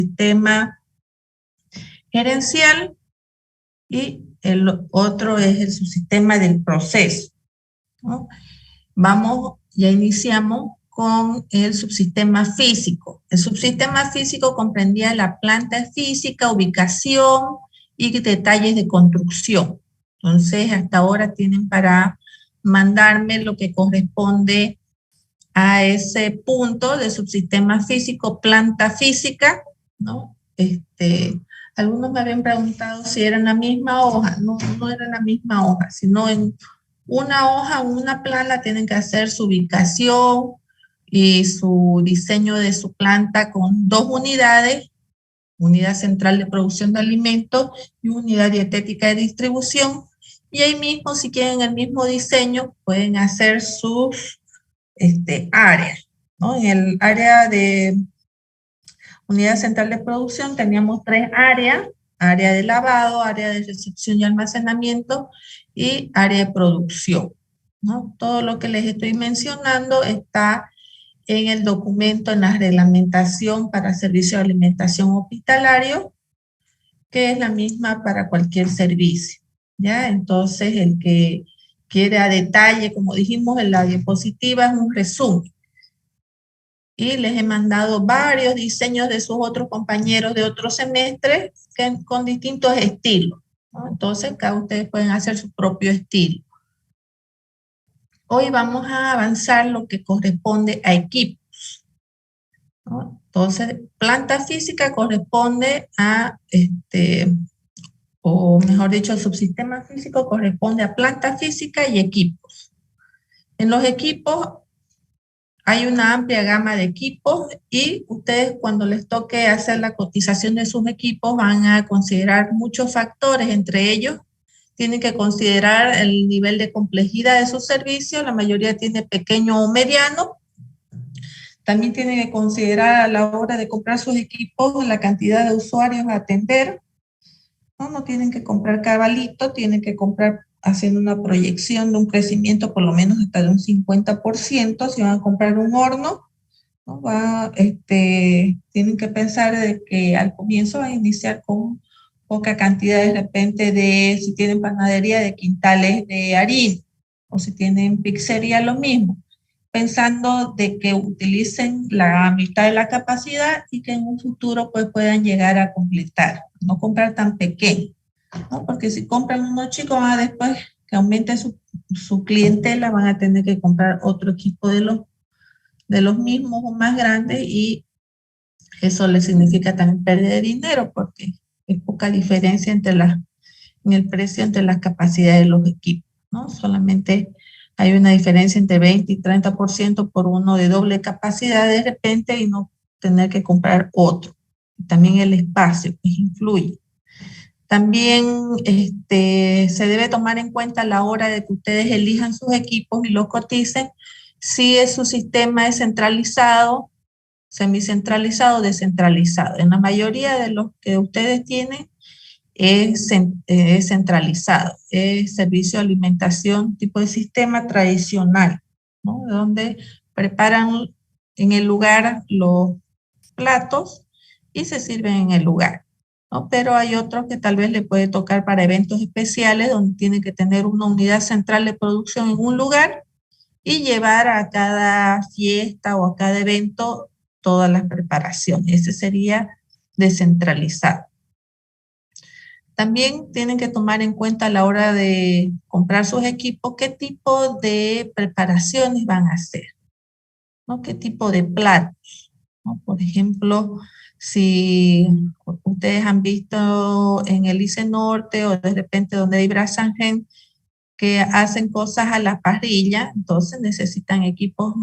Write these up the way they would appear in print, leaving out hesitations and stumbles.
subsistema gerencial y el otro es el subsistema del proceso, ¿no? Ya iniciamos con el subsistema físico. El subsistema físico comprendía la planta física, ubicación y detalles de construcción. Entonces, hasta ahora tienen para mandarme lo que corresponde a ese punto de subsistema físico, planta física, ¿no? Algunos me habían preguntado si era en la misma hoja. No, no era en la misma hoja, sino en una hoja, una plana, tienen que hacer su ubicación y su diseño de su planta con 2 unidades, unidad central de producción de alimentos y unidad dietética de distribución. Y ahí mismo, si quieren el mismo diseño, pueden hacer sus áreas, ¿no? En el área de unidad central de producción teníamos 3 áreas: área de lavado, área de recepción y almacenamiento y área de producción, ¿no? Todo lo que les estoy mencionando está en el documento, en la reglamentación para servicio de alimentación hospitalario, que es la misma para cualquier servicio, ¿ya? Entonces, el que quiere a detalle, como dijimos en la diapositiva, es un resumen. Y les he mandado varios diseños de sus otros compañeros de otros semestres con distintos estilos, ¿no? Entonces, cada ustedes pueden hacer su propio estilo. Hoy vamos a avanzar lo que corresponde a equipos, ¿no? Entonces, planta física corresponde a, o mejor dicho, el subsistema físico corresponde a planta física y equipos. En los equipos hay una amplia gama de equipos y ustedes, cuando les toque hacer la cotización de sus equipos, van a considerar muchos factores. Entre ellos, tienen que considerar el nivel de complejidad de su servicio. La mayoría tiene pequeño o mediano. También tienen que considerar a la hora de comprar sus equipos la cantidad de usuarios a atender. No tienen que comprar cabalito, tienen que comprar haciendo una proyección de un crecimiento por lo menos hasta de un 50%. Si van a comprar un horno, ¿no? Tienen que pensar de que al comienzo van a iniciar con poca cantidad de repente de, si tienen panadería, de quintales de harina, o si tienen pizzería, lo mismo, pensando de que utilicen la mitad de la capacidad y que en un futuro pues puedan llegar a completar, no comprar tan pequeño, ¿no? Porque si compran unos chicos, después que aumente su clientela, van a tener que comprar otro equipo de los mismos o más grandes, y eso le significa también pérdida de dinero porque es poca diferencia en el precio entre las capacidades de los equipos, ¿no? Solamente hay una diferencia entre 20 y 30% por uno de doble capacidad de repente y no tener que comprar otro. También el espacio pues influye. También se debe tomar en cuenta a la hora de que ustedes elijan sus equipos y los coticen, si su sistema es centralizado, semicentralizado o descentralizado. En la mayoría de los que ustedes tienen es centralizado, es servicio de alimentación tipo de sistema tradicional, ¿no? Donde preparan en el lugar los platos y se sirven en el lugar, ¿no? Pero hay otros que tal vez le puede tocar para eventos especiales donde tiene que tener una unidad central de producción en un lugar y llevar a cada fiesta o a cada evento todas las preparaciones. Ese sería descentralizado. También tienen que tomar en cuenta a la hora de comprar sus equipos qué tipo de preparaciones van a hacer, ¿no? Qué tipo de platos, ¿no? Por ejemplo, si ustedes han visto en el ICE Norte o de repente donde hay Brasangen que hacen cosas a la parrilla, entonces necesitan equipos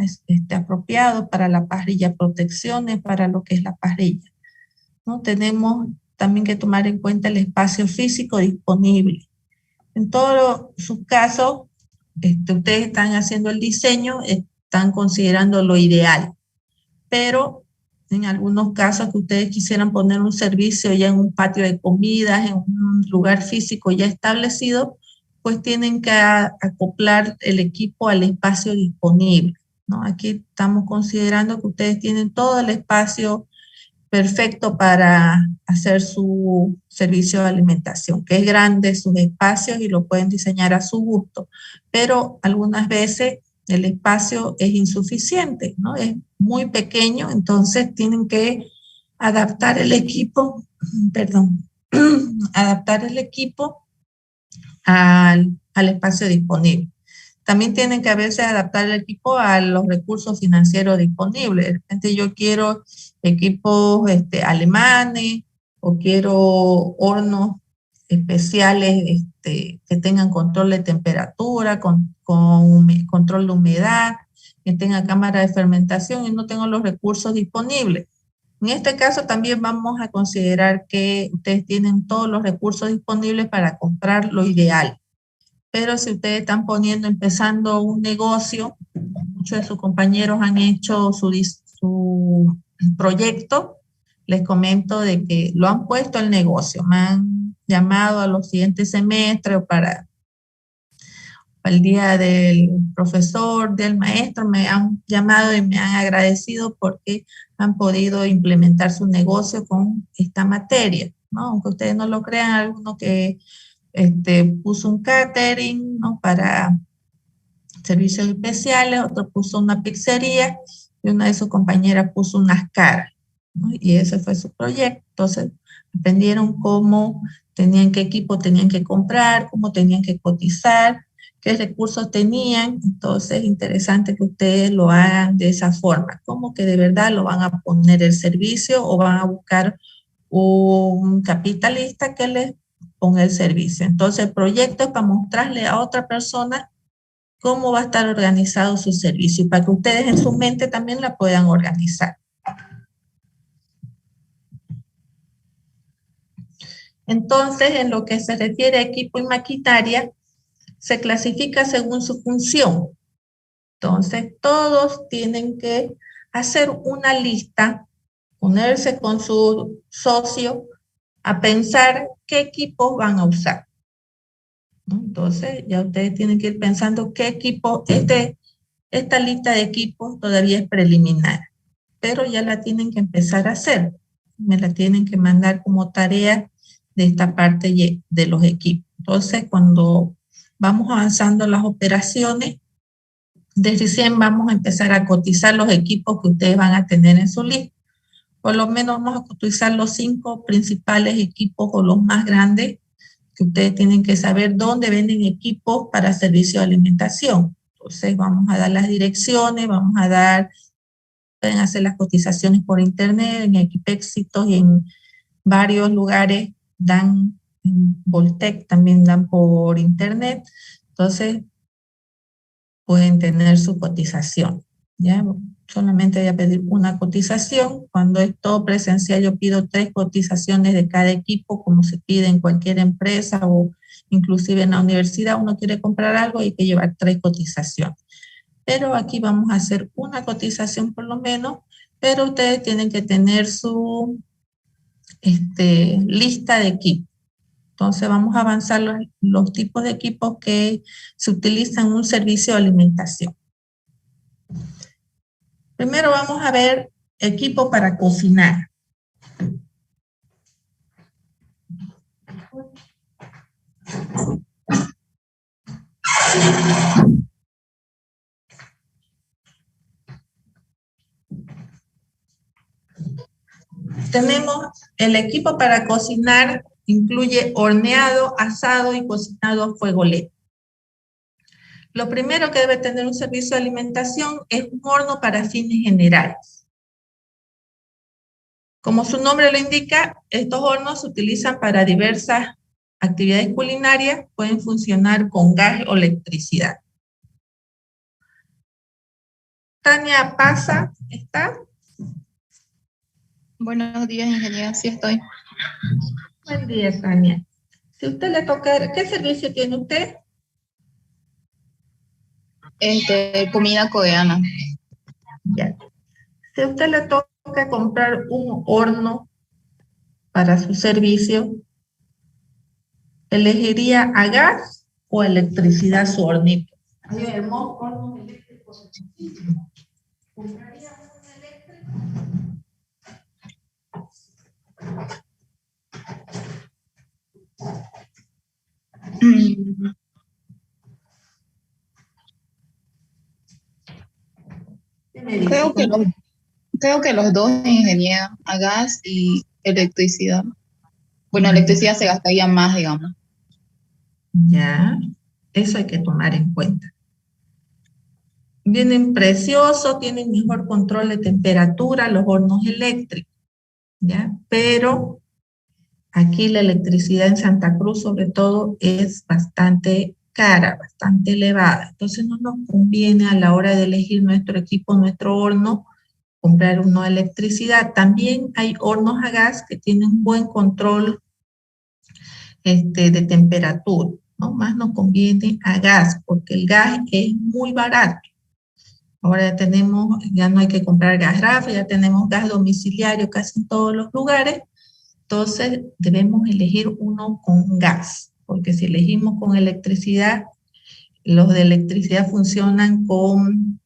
apropiados para la parrilla, protecciones para lo que es la parrilla, ¿no? Tenemos también que tomar en cuenta el espacio físico disponible. En todos sus casos, ustedes están haciendo el diseño, están considerando lo ideal, pero en algunos casos que ustedes quisieran poner un servicio ya en un patio de comidas, en un lugar físico ya establecido, pues tienen que acoplar el equipo al espacio disponible, ¿no? Aquí estamos considerando que ustedes tienen todo el espacio perfecto para hacer su servicio de alimentación, que es grande sus espacios y lo pueden diseñar a su gusto, pero algunas veces el espacio es insuficiente, ¿no? Es muy pequeño, entonces tienen que adaptar el equipo, perdón, adaptar el equipo al espacio disponible. También tienen que a veces adaptar el equipo a los recursos financieros disponibles. De repente yo quiero equipos alemanes o quiero hornos especiales que tengan control de temperatura, con control de humedad, que tenga cámara de fermentación y no tengo los recursos disponibles. En este caso también vamos a considerar que ustedes tienen todos los recursos disponibles para comprar lo ideal. Pero si ustedes están empezando un negocio, muchos de sus compañeros han hecho su proyecto, les comento de que lo han puesto el negocio, me han llamado a los siguientes semestres o para el día del profesor, del maestro, me han llamado y me han agradecido porque han podido implementar su negocio con esta materia, ¿no? Aunque ustedes no lo crean, alguno que puso un catering, ¿no? Para servicios especiales, otro puso una pizzería y una de sus compañeras puso unas caras, ¿no? Y ese fue su proyecto. Entonces, aprendieron cómo tenían, qué equipo tenían que comprar, cómo tenían que cotizar, qué recursos tenían. Entonces, es interesante que ustedes lo hagan de esa forma, como que de verdad lo van a poner el servicio o van a buscar un capitalista que les ponga el servicio. Entonces, el proyecto es para mostrarle a otra persona cómo va a estar organizado su servicio y para que ustedes en su mente también la puedan organizar. Entonces, en lo que se refiere a equipo y maquinaria, se clasifica según su función. Entonces, todos tienen que hacer una lista, ponerse con su socio a pensar qué equipos van a usar, ¿no? Entonces, ya ustedes tienen que ir pensando qué equipo, esta lista de equipos todavía es preliminar, pero ya la tienen que empezar a hacer. Me la tienen que mandar como tarea de esta parte de los equipos. Entonces, cuando vamos avanzando las operaciones, de recién vamos a empezar a cotizar los equipos que ustedes van a tener en su lista. Por lo menos vamos a cotizar los 5 principales equipos o los más grandes que ustedes tienen que saber dónde venden equipos para servicio de alimentación. Entonces vamos a dar las direcciones, pueden hacer las cotizaciones por internet, en Equipexitos y en varios lugares dan, en Voltec también dan por internet. Entonces pueden tener su cotización, ¿ya? Solamente voy a pedir una cotización. Cuando es todo presencial, yo pido 3 cotizaciones de cada equipo, como se pide en cualquier empresa o inclusive en la universidad. Uno quiere comprar algo y hay que llevar 3 cotizaciones. Pero aquí vamos a hacer una cotización por lo menos, pero ustedes tienen que tener su lista de equipos. Entonces vamos a avanzar los tipos de equipos que se utilizan en un servicio de alimentación. Primero vamos a ver equipo para cocinar. Tenemos el equipo para cocinar, incluye horneado, asado y cocinado a fuego lento. Lo primero que debe tener un servicio de alimentación es un horno para fines generales. Como su nombre lo indica, estos hornos se utilizan para diversas actividades culinarias, pueden funcionar con gas o electricidad. Tania Paza, ¿está? Buenos días, ingeniera, sí estoy. Buen día, Tania. Si a usted le toca, ¿qué servicio tiene usted? Comida coreana. Ya. Si a usted le toca comprar un horno para su servicio, ¿elegiría a gas o electricidad su hornito? Hay hornos eléctricos. ¿Compraría un eléctrico? Creo que los dos en ingeniería, a gas y electricidad. Bueno, electricidad se gastaría más, digamos. Ya, eso hay que tomar en cuenta. Vienen preciosos, tienen mejor control de temperatura, los hornos eléctricos, ¿ya? Pero aquí la electricidad en Santa Cruz, sobre todo, es bastante cara, bastante elevada. Entonces no nos conviene a la hora de elegir nuestro equipo, nuestro horno, comprar uno de electricidad. También hay hornos a gas que tienen buen control de temperatura, ¿no? Más nos conviene a gas, porque el gas es muy barato. Ahora ya no hay que comprar gas RAF, ya tenemos gas domiciliario casi en todos los lugares. Entonces debemos elegir uno con gas, porque si elegimos con electricidad, los de electricidad funcionan con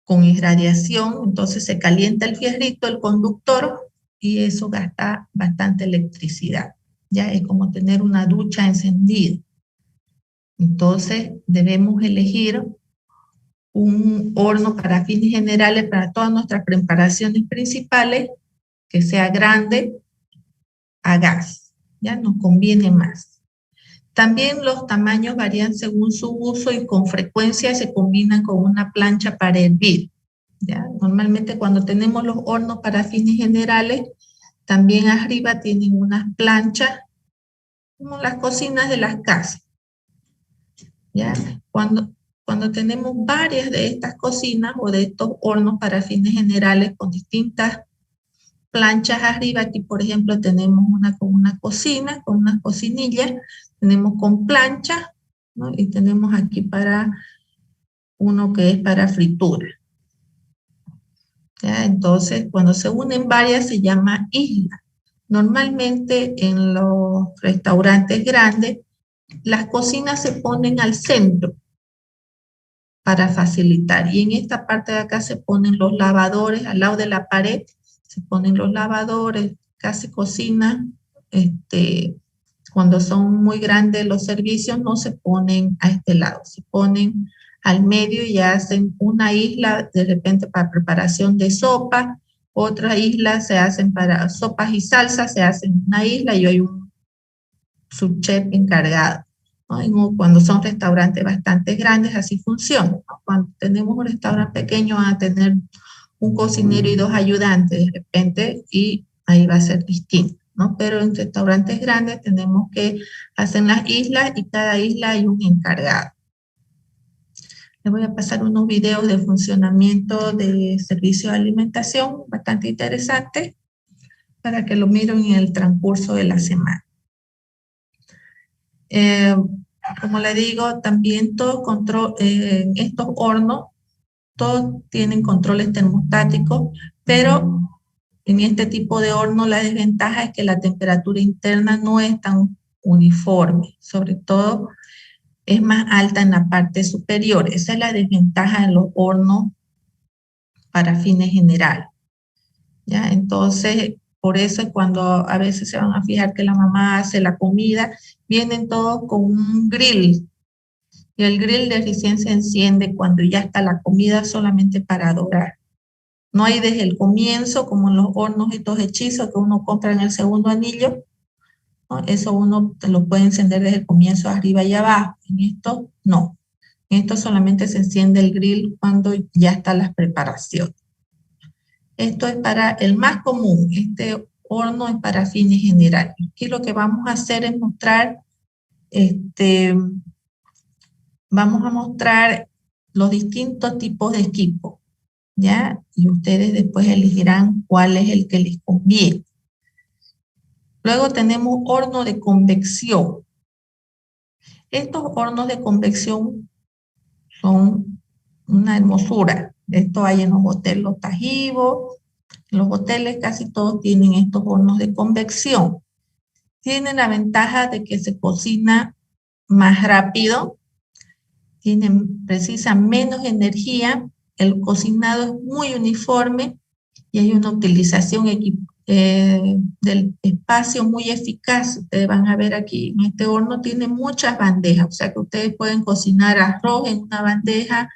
irradiación, entonces se calienta el fierrito, el conductor, y eso gasta bastante electricidad. Ya es como tener una ducha encendida. Entonces debemos elegir un horno para fines generales, para todas nuestras preparaciones principales, que sea grande, a gas. Ya nos conviene más. También los tamaños varían según su uso y con frecuencia se combinan con una plancha para hervir. ¿Ya? Normalmente cuando tenemos los hornos para fines generales, también arriba tienen unas planchas como las cocinas de las casas. ¿Ya? Cuando tenemos varias de estas cocinas o de estos hornos para fines generales con distintas planchas arriba, aquí por ejemplo tenemos una con una cocina, con unas cocinillas, tenemos con planchas, ¿no? Y tenemos aquí para uno que es para fritura. ¿Ya? Entonces, cuando se unen varias se llama isla. Normalmente en los restaurantes grandes, las cocinas se ponen al centro para facilitar. Y en esta parte de acá se ponen los lavadores, al lado de la pared, se ponen los lavadores, casi cocina. Cuando son muy grandes los servicios, no se ponen a este lado, se ponen al medio y hacen una isla de repente para preparación de sopa, otra isla se hacen para sopas y salsas, se hacen una isla y hay un subchef encargado, ¿no? Cuando son restaurantes bastante grandes, así funciona, ¿no? Cuando tenemos un restaurante pequeño, van a tener un cocinero y dos ayudantes de repente y ahí va a ser distinto, ¿no? Pero en restaurantes grandes tenemos que hacer las islas y cada isla hay un encargado. Les voy a pasar unos videos de funcionamiento de servicio de alimentación bastante interesantes para que lo miren en el transcurso de la semana. Como le digo, también estos hornos, todos tienen controles termostáticos, pero en este tipo de horno la desventaja es que la temperatura interna no es tan uniforme, sobre todo es más alta en la parte superior. Esa es la desventaja de los hornos para fines generales. ¿Ya? Entonces, por eso es cuando a veces se van a fijar que la mamá hace la comida, vienen todos con un grill. Y el grill de recién se enciende cuando ya está la comida solamente para dorar. No hay desde el comienzo, como en los hornos estos hechizos que uno compra en el segundo anillo, ¿no? Eso uno lo puede encender desde el comienzo arriba y abajo. En esto, no. En esto solamente se enciende el grill cuando ya están las preparaciones. Esto es para el más común. Este horno es para fines generales. Aquí lo que vamos a hacer es mostrar, vamos a mostrar los distintos tipos de equipos, ¿ya? Y ustedes después elegirán cuál es el que les conviene. Luego tenemos horno de convección. Estos hornos de convección son una hermosura. Esto hay en los hoteles Los Tajivos. En los hoteles casi todos tienen estos hornos de convección. Tienen la ventaja de que se cocina más rápido, precisan menos energía, el cocinado es muy uniforme y hay una utilización del espacio muy eficaz. Ustedes van a ver aquí, en este horno tiene muchas bandejas, o sea que ustedes pueden cocinar arroz en una bandeja,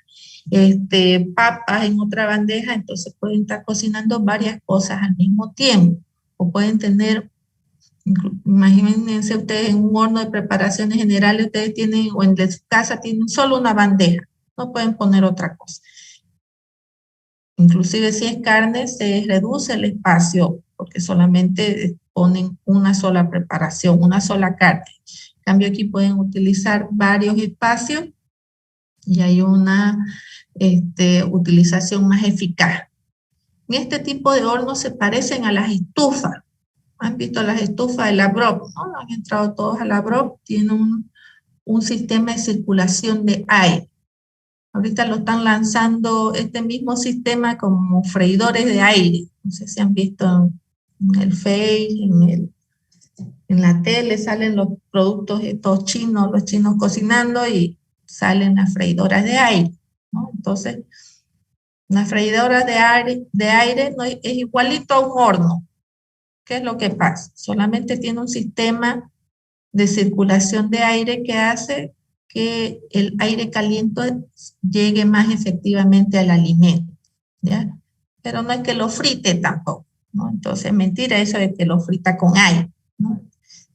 papas en otra bandeja, entonces pueden estar cocinando varias cosas al mismo tiempo, o pueden tener, imagínense ustedes en un horno de preparaciones generales, ustedes tienen, o en su casa tienen solo una bandeja, no pueden poner otra cosa. Inclusive si es carne, se reduce el espacio porque solamente ponen una sola preparación, una sola carne. En cambio, aquí pueden utilizar varios espacios y hay una utilización más eficaz. En este tipo de hornos se parecen a las estufas. ¿Han visto las estufas de la Brok? ¿No? Han entrado todos a la Brok. Tiene un sistema de circulación de aire. Ahorita lo están lanzando este mismo sistema como freidores de aire. No sé si han visto en el Face, en la tele, salen los productos estos chinos, los chinos cocinando y salen las freidoras de aire, ¿no? Entonces, una freidora de aire no es igualito a un horno. ¿Qué es lo que pasa? Solamente tiene un sistema de circulación de aire que hace que el aire caliente llegue más efectivamente al alimento, ¿ya? Pero no es que lo frite tampoco, ¿no? Entonces, mentira eso de que lo frita con aire, ¿no?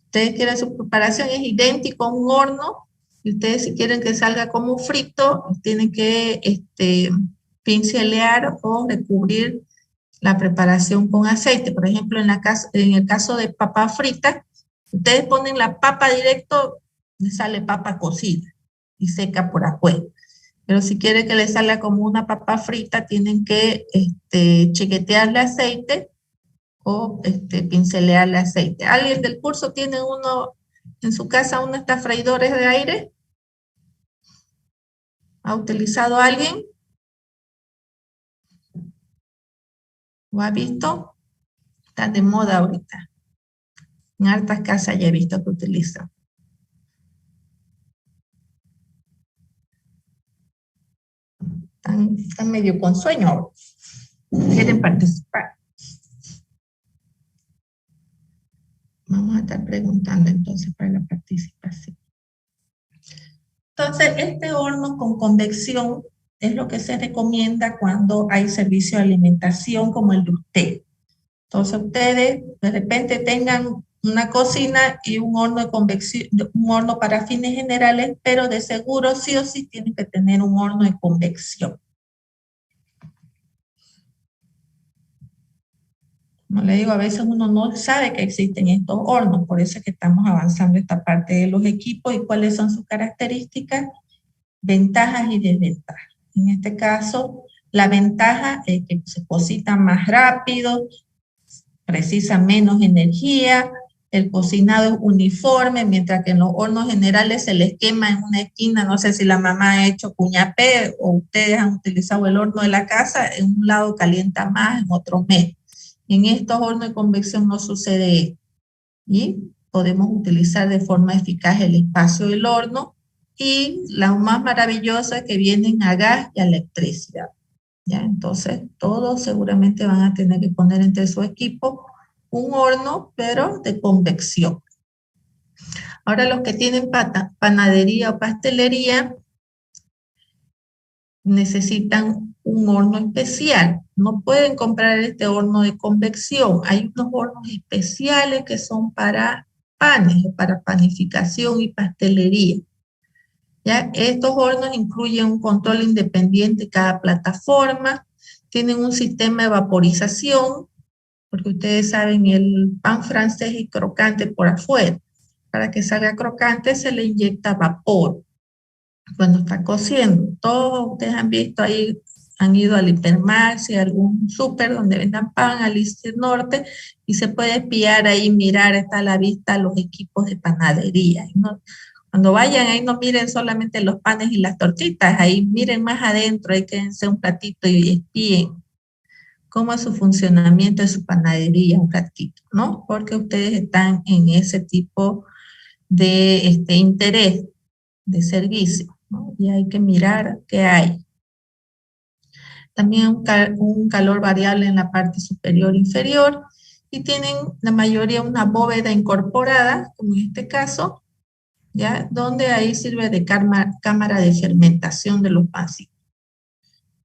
Ustedes quieren su preparación, es idéntico a un horno, y ustedes si quieren que salga como frito, tienen que pincelear o recubrir la preparación con aceite. Por ejemplo, en el caso de papa frita, ustedes ponen la papa directo, le sale papa cocida y seca por afuera. Pero si quieren que le salga como una papa frita, tienen que chiquetearle aceite o pincelearle aceite. ¿Alguien del curso tiene uno en su casa, uno de estas freidores de aire? ¿Ha utilizado alguien? ¿Lo ha visto? Están de moda ahorita. En hartas casas ya he visto que utilizan. Están medio con sueño ahora. ¿Quieren participar? Vamos a estar preguntando entonces para la participación. Entonces, este horno con convección es lo que se recomienda cuando hay servicio de alimentación como el de usted. Entonces, ustedes de repente tengan una cocina y un horno de convección, un horno para fines generales, pero de seguro sí o sí tienen que tener un horno de convección. Como le digo, a veces uno no sabe que existen estos hornos, por eso es que estamos avanzando esta parte de los equipos y cuáles son sus características, ventajas y desventajas. En este caso, la ventaja es que se cocina más rápido, precisa menos energía, el cocinado es uniforme, mientras que en los hornos generales se les quema en una esquina. No sé si la mamá ha hecho cuñapé o ustedes han utilizado el horno de la casa, en un lado calienta más, en otro menos. En estos hornos de convección no sucede esto. Y podemos utilizar de forma eficaz el espacio del horno y lo más maravilloso es que vienen a gas y a electricidad. ¿Ya? Entonces, todos seguramente van a tener que poner entre su equipo un horno, pero de convección. Ahora, los que tienen panadería o pastelería necesitan un horno especial. No pueden comprar este horno de convección. Hay unos hornos especiales que son para panes, para panificación y pastelería. ¿Ya? Estos hornos incluyen un control independiente de cada plataforma, tienen un sistema de vaporización, porque ustedes saben, el pan francés es crocante por afuera. Para que salga crocante se le inyecta vapor cuando está cociendo. Todos ustedes han visto ahí, han ido al Hipermax y a algún súper donde vendan pan, al Este Norte, y se puede espiar ahí, mirar, está a la vista los equipos de panadería. ¿No? Cuando vayan ahí no miren solamente los panes y las tortitas, ahí miren más adentro, ahí quédense un platito y espíen cómo es su funcionamiento de su panadería, un ratito, ¿no? Porque ustedes están en ese tipo de interés, de servicio, ¿no? Y hay que mirar qué hay. también un calor variable en la parte superior e inferior, y tienen la mayoría una bóveda incorporada, como en este caso, ¿ya? Donde ahí sirve de cámara de fermentación de los pancitos,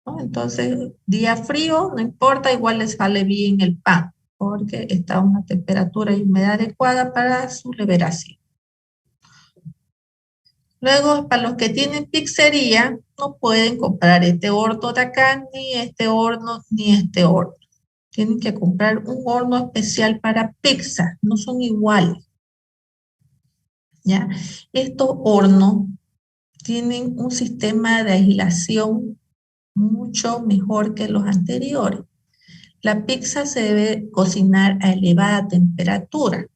¿no? Entonces, día frío, no importa, igual les sale bien el pan, porque está a una temperatura y humedad adecuada para su liberación. Luego, para los que tienen pizzería, no pueden comprar este horno de acá, ni este horno, ni este horno. Tienen que comprar un horno especial para pizza, no son iguales, ¿ya? Estos hornos tienen un sistema de aislación mucho mejor que los anteriores. La pizza se debe cocinar a elevada temperatura.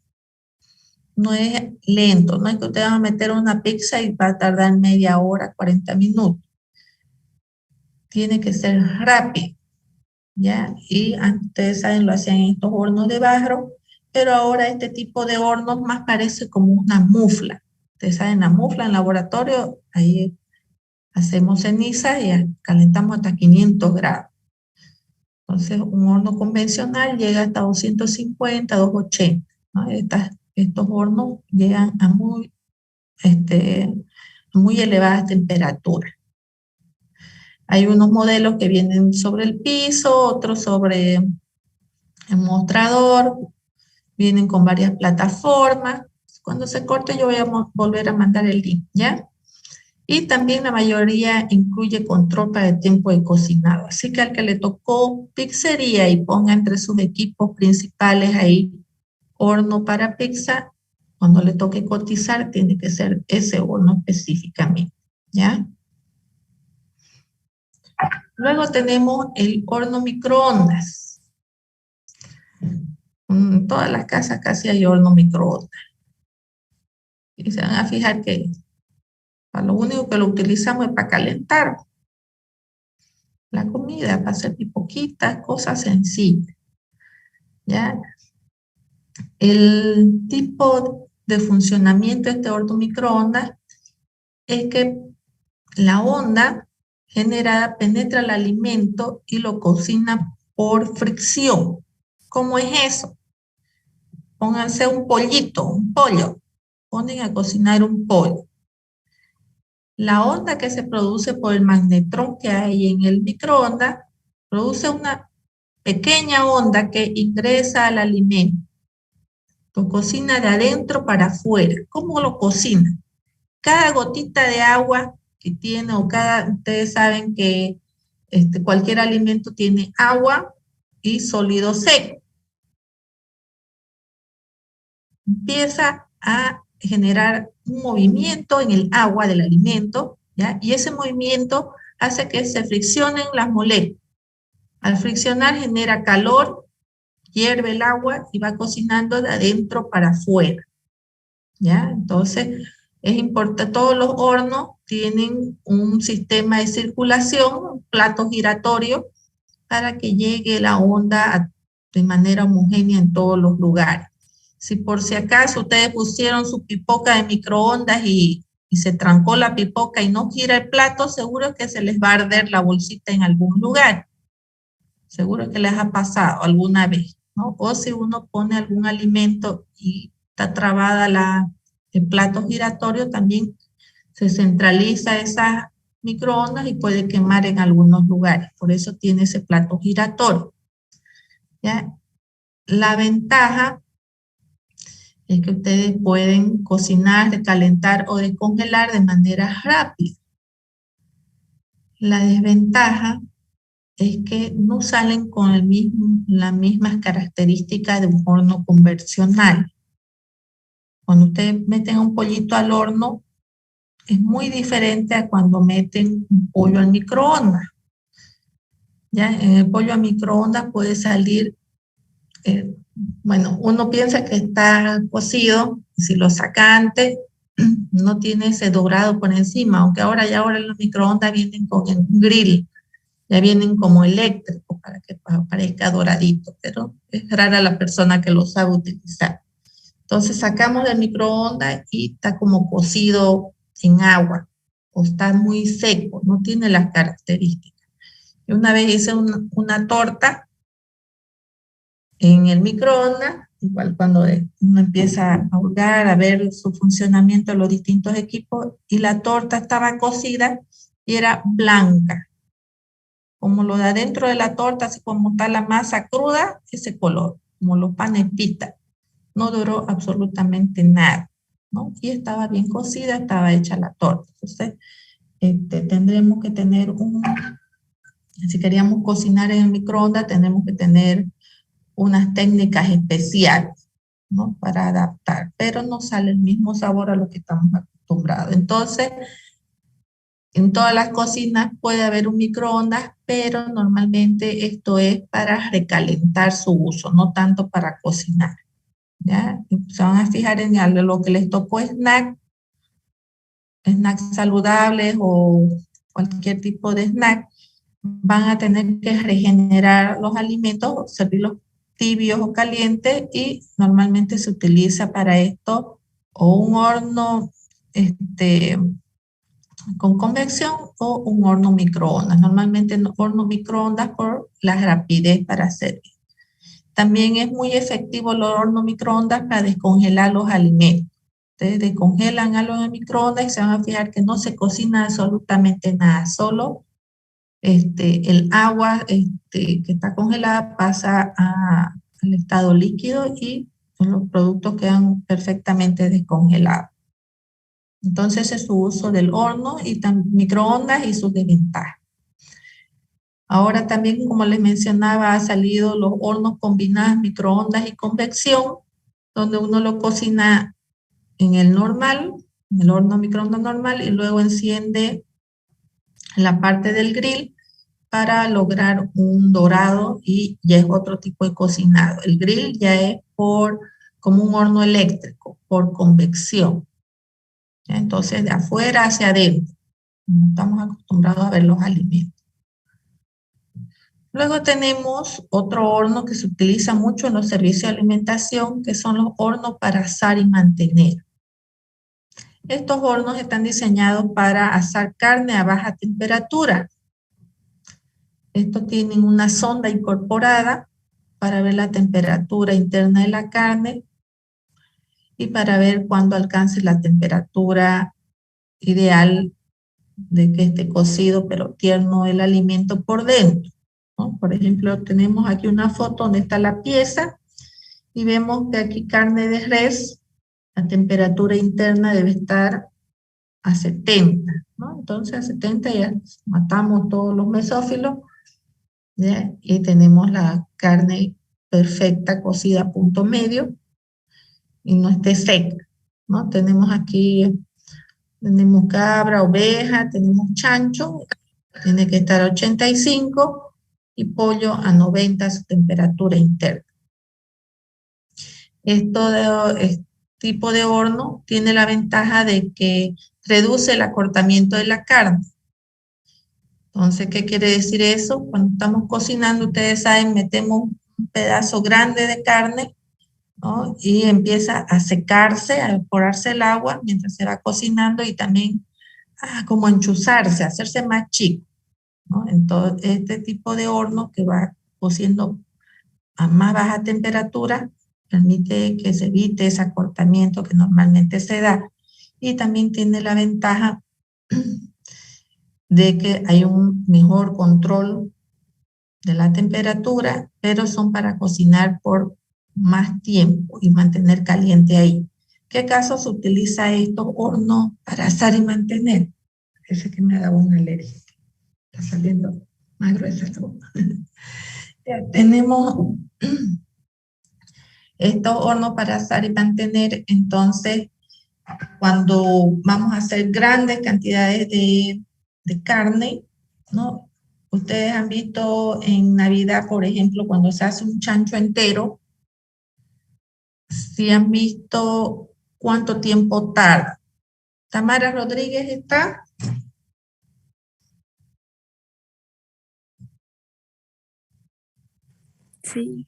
No es lento, no es que usted va a meter una pizza y va a tardar media hora, 40 minutos. Tiene que ser rápido, ¿ya? Y ustedes saben, lo hacían en estos hornos de barro, pero ahora este tipo de hornos más parece como una mufla. Ustedes saben, la mufla en laboratorio, ahí hacemos ceniza y calentamos hasta 500 grados. Entonces, un horno convencional llega hasta 250, 280, ¿no? Estos hornos llegan a muy elevadas temperaturas. Hay unos modelos que vienen sobre el piso, otros sobre el mostrador, vienen con varias plataformas. Cuando se corte yo voy a volver a mandar el link, ¿ya? Y también la mayoría incluye control para el tiempo de cocinado. Así que al que le tocó pizzería y ponga entre sus equipos principales ahí horno para pizza, cuando le toque cotizar tiene que ser ese horno específicamente, ¿ya? Luego tenemos el horno microondas. En todas las casas casi hay horno microondas. Y se van a fijar que para lo único que lo utilizamos es para calentar la comida, para hacer poquitas cosas sencillas, ¿ya? El tipo de funcionamiento de este horno microondas es que la onda generada penetra el alimento y lo cocina por fricción. ¿Cómo es eso? Pónganse un pollito, un pollo. Ponen a cocinar un pollo. La onda que se produce por el magnetrón que hay en el microondas produce una pequeña onda que ingresa al alimento. Lo cocina de adentro para afuera. ¿Cómo lo cocina? Cada gotita de agua que tiene, ustedes saben que cualquier alimento tiene agua y sólido seco. Empieza a generar un movimiento en el agua del alimento, ¿ya? Y ese movimiento hace que se friccionen las moléculas. Al friccionar genera calor, hierve el agua y va cocinando de adentro para afuera, ¿ya? Entonces, es importante, todos los hornos tienen un sistema de circulación, un plato giratorio, para que llegue la onda de manera homogénea en todos los lugares. Si por si acaso ustedes pusieron su pipoca de microondas y se trancó la pipoca y no gira el plato, seguro que se les va a arder la bolsita en algún lugar. Seguro que les ha pasado alguna vez, ¿no? O si uno pone algún alimento y está trabada el plato giratorio, también se centraliza esas microondas y puede quemar en algunos lugares. Por eso tiene ese plato giratorio, ¿ya? La ventaja es que ustedes pueden cocinar, recalentar o descongelar de manera rápida. La desventaja es que no salen con las mismas características de un horno convencional. Cuando ustedes meten un pollito al horno, es muy diferente a cuando meten un pollo al microondas. Ya en el pollo a microondas puede salir, bueno, uno piensa que está cocido, y si lo saca antes, no tiene ese dorado por encima, aunque ahora los microondas vienen con el grill, ya vienen como eléctricos para que parezca doradito, pero es rara la persona que lo sabe utilizar. Entonces sacamos del microondas y está como cocido en agua, o está muy seco, no tiene las características. Yo una vez hice una torta en el microondas, igual cuando uno empieza a hurgar, a ver su funcionamiento de los distintos equipos, y la torta estaba cocida y era blanca. Como lo de adentro de la torta, así como está la masa cruda, ese color, como los panes pita. No duró absolutamente nada, ¿no? Y estaba bien cocida, estaba hecha la torta. Entonces, tendremos que tener si queríamos cocinar en el microondas, tenemos que tener unas técnicas especiales, ¿no? Para adaptar, pero no sale el mismo sabor a lo que estamos acostumbrados. Entonces, en todas las cocinas puede haber un microondas, pero normalmente esto es para recalentar su uso, no tanto para cocinar, ¿ya? Se van a fijar en lo que les tocó snacks saludables o cualquier tipo de snack, van a tener que regenerar los alimentos, servirlos tibios o calientes, y normalmente se utiliza para esto o un horno con convección o un horno microondas. Normalmente un horno microondas por la rapidez para hacer. También es muy efectivo el horno microondas para descongelar los alimentos. Ustedes descongelan algo en el microondas y se van a fijar que no se cocina absolutamente nada, solo el agua que está congelada pasa al estado líquido y los productos quedan perfectamente descongelados. Entonces es su uso del horno y microondas y sus desventajas. Ahora también, como les mencionaba, ha salido los hornos combinados, microondas y convección, donde uno lo cocina en el normal, en el horno microondas normal, y luego enciende la parte del grill para lograr un dorado, y ya es otro tipo de cocinado. El grill ya es como un horno eléctrico, por convección. Entonces, de afuera hacia adentro, como estamos acostumbrados a ver los alimentos. Luego tenemos otro horno que se utiliza mucho en los servicios de alimentación, que son los hornos para asar y mantener. Estos hornos están diseñados para asar carne a baja temperatura. Estos tienen una sonda incorporada para ver la temperatura interna de la carne y para ver cuándo alcance la temperatura ideal de que esté cocido pero tierno el alimento por dentro, ¿no? Por ejemplo, tenemos aquí una foto donde está la pieza y vemos que aquí carne de res, la temperatura interna debe estar a 70, ¿no? Entonces a 70 ya matamos todos los mesófilos, ¿ya? Y tenemos la carne perfecta, cocida a punto medio y no esté seca, ¿no? Tenemos cabra, oveja, tenemos chancho, tiene que estar a 85, y pollo a 90 su temperatura interna. Este tipo de horno tiene la ventaja de que reduce el acortamiento de la carne. Entonces, ¿qué quiere decir eso? Cuando estamos cocinando, ustedes saben, metemos un pedazo grande de carne, ¿no? Y empieza a secarse, a evaporarse el agua mientras se va cocinando, y también como a enchuzarse, a hacerse más chico, ¿no? Entonces, este tipo de horno que va cociendo a más baja temperatura permite que se evite ese acortamiento que normalmente se da, y también tiene la ventaja de que hay un mejor control de la temperatura, pero son para cocinar por más tiempo y mantener caliente ahí. ¿Qué caso se utiliza estos hornos para asar y mantener? Ese que me ha dado una alergia. Está saliendo más gruesa esta boca. Tenemos estos hornos para asar y mantener. Entonces, cuando vamos a hacer grandes cantidades de carne, ¿no? Ustedes han visto en Navidad, por ejemplo, cuando se hace un chancho entero, si han visto cuánto tiempo tarda. Tamara Rodríguez está. Sí.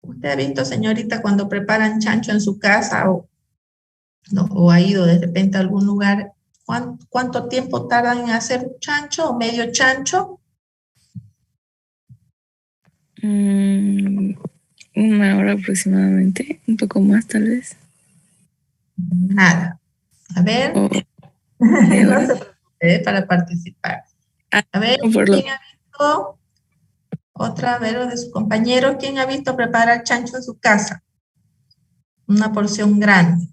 ¿Usted ha visto, señorita, cuando preparan chancho en su casa o ha ido de repente a algún lugar, cuánto tiempo tardan en hacer un chancho o medio chancho? Una hora aproximadamente, un poco más tal vez. Nada. A ver, O no media se hora. preocupe para participar. A ver, Por lo ¿quién ha visto? Otra vez de sus compañeros, ¿quién ha visto preparar chancho en su casa? Una porción grande.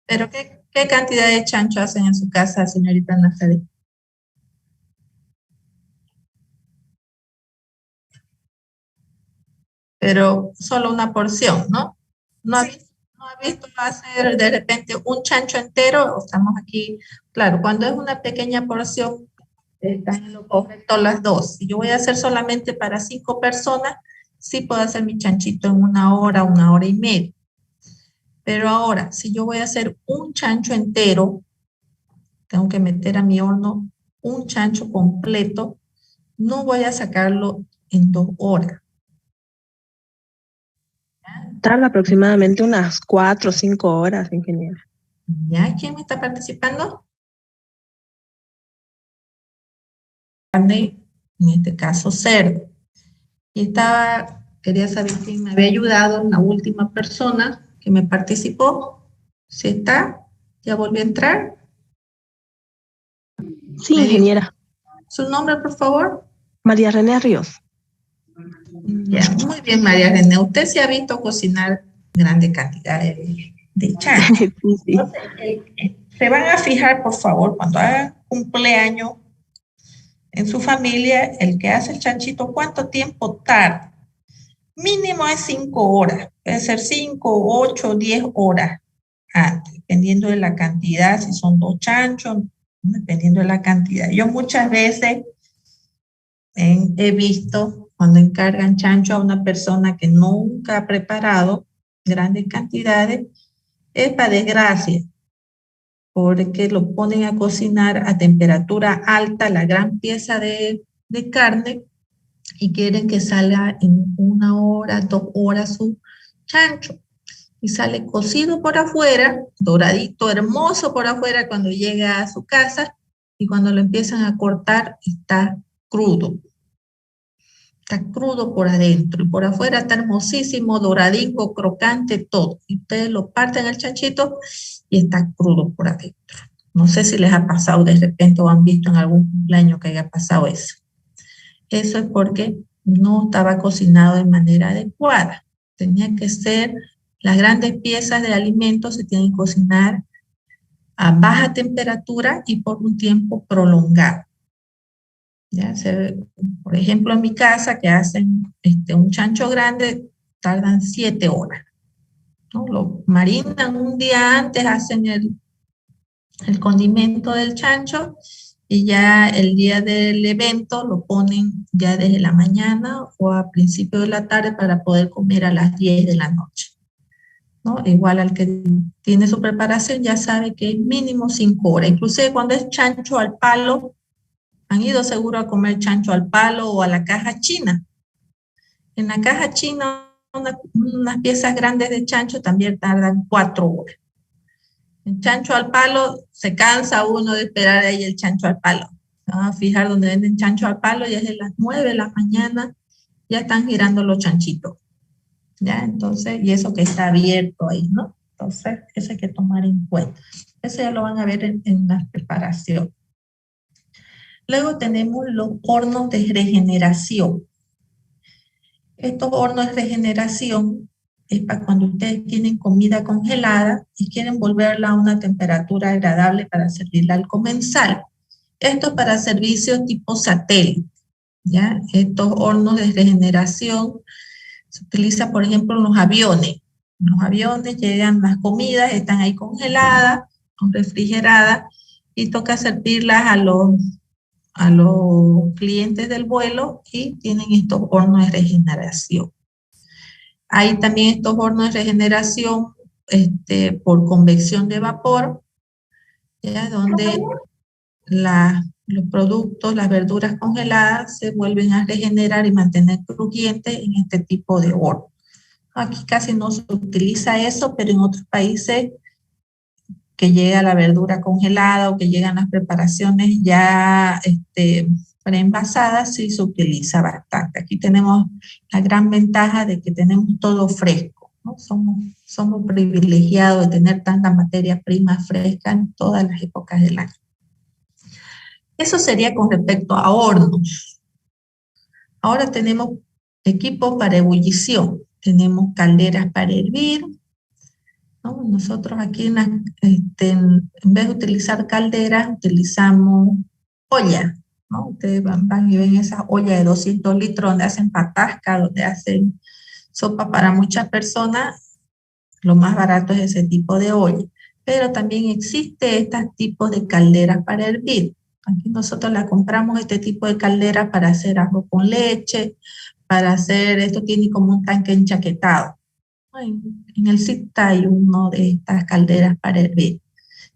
¿Pero qué cantidad de chancho hacen en su casa, señorita Nazaret? Pero solo una porción, ¿no? No ha visto hacer de repente un chancho entero. Estamos aquí, claro, cuando es una pequeña porción, están en lo correcto las dos. Si yo voy a hacer solamente para 5 personas, sí puedo hacer mi chanchito en una hora y media. Pero ahora, si yo voy a hacer un chancho entero, tengo que meter a mi horno un chancho completo, no voy a sacarlo en 2 horas. Tarda aproximadamente unas 4 o 5 horas, ingeniera. ¿Ya? ¿Quién me está participando? Carne, en este caso cerdo. Y quería saber quién me había ayudado, la última persona que me participó. Si está, ya volvió a entrar. Sí, Me dijo ingeniera. su nombre, por favor. María René Ríos. Ya, muy bien, María René. Usted se ha visto cocinar grande cantidad de chancho. Sí, sí. Entonces, se van a fijar, por favor, cuando hagan cumpleaños en su familia, el que hace el chanchito, ¿cuánto tiempo tarda? Mínimo es 5 horas. Puede ser 5, 8, 10 horas antes, dependiendo de la cantidad, si son 2 chanchos, dependiendo de la cantidad. Yo muchas veces he visto cuando encargan chancho a una persona que nunca ha preparado grandes cantidades, es para desgracia, porque lo ponen a cocinar a temperatura alta la gran pieza de carne y quieren que salga en 1 hora, 2 horas su chancho. Y sale cocido por afuera, doradito, hermoso por afuera cuando llega a su casa, y cuando lo empiezan a cortar está crudo. Está crudo por adentro y por afuera está hermosísimo, doradito, crocante, todo. Y ustedes lo parten el chanchito y está crudo por adentro. No sé si les ha pasado de repente o han visto en algún cumpleaños que haya pasado eso. Eso es porque no estaba cocinado de manera adecuada. Tenía que ser, las grandes piezas de alimentos se tienen que cocinar a baja temperatura y por un tiempo prolongado. ¿Ya? Por ejemplo, en mi casa, que hacen un chancho grande, tardan 7 horas, ¿no? Lo marinan un día antes, hacen el condimento del chancho y ya el día del evento lo ponen ya desde la mañana o a principio de la tarde para poder comer a las 10 de la noche, ¿no? Igual al que tiene su preparación ya sabe que es mínimo 5 horas. Inclusive cuando es chancho al palo, han ido seguro a comer chancho al palo o a la caja china. En la caja china, unas piezas grandes de chancho también tardan 4 horas. El chancho al palo, se cansa uno de esperar ahí el chancho al palo. Se van a fijar donde venden chancho al palo, ya es de las 9 de la mañana, ya están girando los chanchitos. ¿Ya? Entonces, y eso que está abierto ahí, ¿no? Entonces, eso hay que tomar en cuenta. Eso ya lo van a ver en la preparación. Luego tenemos los hornos de regeneración. Estos hornos de regeneración es para cuando ustedes tienen comida congelada y quieren volverla a una temperatura agradable para servirla al comensal. Esto es para servicios tipo satélite, ¿ya? Estos hornos de regeneración se utiliza, por ejemplo, en los aviones. En los aviones llegan las comidas, están ahí congeladas o refrigeradas y toca servirlas a los clientes del vuelo y tienen estos hornos de regeneración. Hay también estos hornos de regeneración por convección de vapor, ¿ya? Donde los productos, las verduras congeladas se vuelven a regenerar y mantener crujientes en este tipo de horno. Aquí casi no se utiliza eso, pero en otros países que llega la verdura congelada o que llegan las preparaciones ya preenvasadas, sí se utiliza bastante. Aquí tenemos la gran ventaja de que tenemos todo fresco, ¿no? Somos privilegiados de tener tanta materia prima fresca en todas las épocas del año. Eso sería con respecto a hornos. Ahora tenemos equipos para ebullición. Tenemos calderas para hervir, ¿no? Nosotros aquí en vez de utilizar calderas, utilizamos olla, ¿no? Ustedes van y ven esas ollas de 200 litros donde hacen patasca, donde hacen sopa para muchas personas. Lo más barato es ese tipo de olla. Pero también existe estos tipos de calderas para hervir. Aquí nosotros la compramos, este tipo de caldera, para hacer arroz con leche, para hacer, esto tiene como un tanque enchaquetado. En el sitio hay uno de estas calderas para hervir.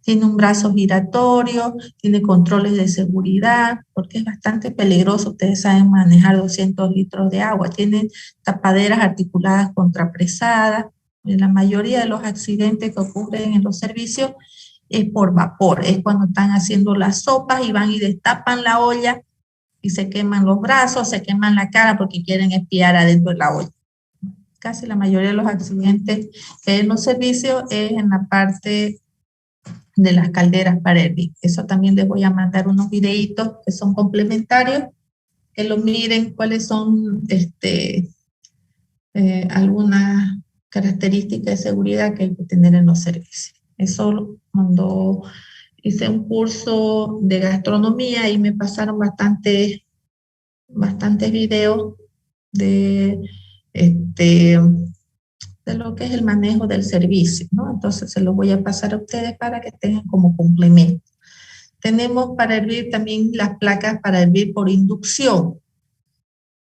Tiene un brazo giratorio, tiene controles de seguridad, porque es bastante peligroso. Ustedes saben manejar 200 litros de agua. Tiene tapaderas articuladas contrapresadas. La mayoría de los accidentes que ocurren en los servicios es por vapor. Es cuando están haciendo las sopas y van y destapan la olla y se queman los brazos, se queman la cara porque quieren espiar adentro de la olla. Casi la mayoría de los accidentes en los servicios es en la parte de las calderas para hervir. Eso también les voy a mandar unos videitos que son complementarios, que lo miren cuáles son algunas características de seguridad que hay que tener en los servicios. Eso cuando hice un curso de gastronomía y me pasaron bastantes videos de lo que es el manejo del servicio, ¿no? Entonces se los voy a pasar a ustedes para que tengan como complemento. Tenemos para hervir también las placas para hervir por inducción.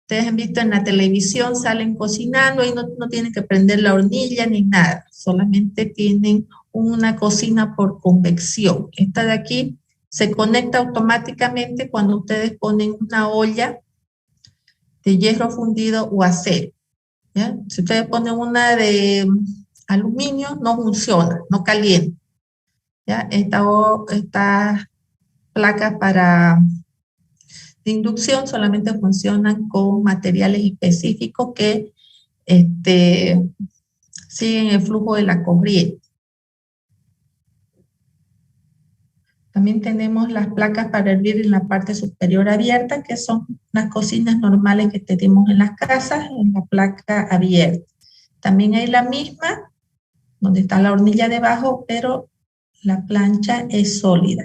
Ustedes han visto en la televisión, salen cocinando y no tienen que prender la hornilla ni nada, solamente tienen una cocina por convección. Esta de aquí se conecta automáticamente cuando ustedes ponen una olla de hierro fundido o acero. ¿Ya? Si ustedes ponen una de aluminio, no funciona, no calienta. ¿Ya? Estas placas de inducción solamente funcionan con materiales específicos que siguen el flujo de la corriente. También tenemos las placas para hervir en la parte superior abierta, que son las cocinas normales que tenemos en las casas, en la placa abierta. También hay la misma, donde está la hornilla debajo, pero la plancha es sólida.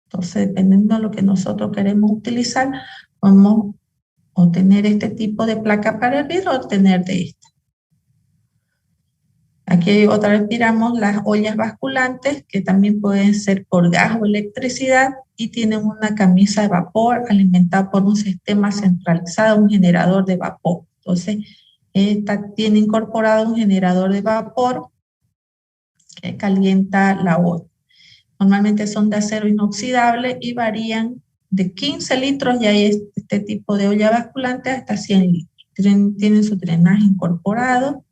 Entonces, dependiendo de lo que nosotros queremos utilizar, podemos obtener este tipo de placa para hervir o obtener de esta. Aquí otra vez miramos las ollas basculantes, que también pueden ser por gas o electricidad, y tienen una camisa de vapor alimentada por un sistema centralizado, un generador de vapor. Entonces, esta tiene incorporado un generador de vapor que calienta la olla. Normalmente son de acero inoxidable y varían de 15 litros, ya hay este tipo de olla basculante, hasta 100 litros. Tienen su drenaje incorporado,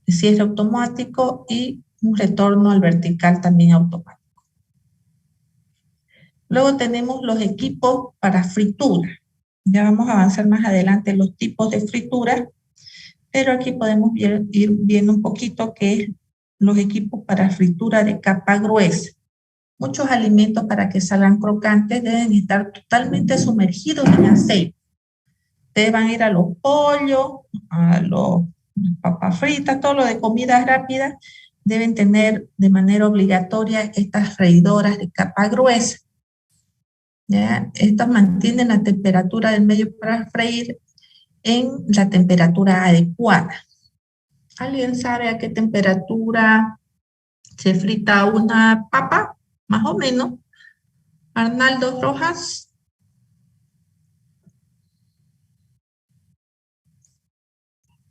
cierre automático y un retorno al vertical también automático. Luego tenemos los equipos para fritura. Ya vamos a avanzar más adelante los tipos de fritura, pero aquí podemos ir viendo un poquito qué es los equipos para fritura de capa gruesa. Muchos alimentos, para que salgan crocantes, deben estar totalmente sumergidos en aceite. Ustedes van a ir a los pollos, a las papas fritas, todo lo de comida rápida, deben tener de manera obligatoria estas freidoras de capa gruesa. ¿Ya? Estas mantienen la temperatura del medio para freír en la temperatura adecuada. ¿Alguien sabe a qué temperatura se frita una papa? Más o menos. Arnaldo Rojas.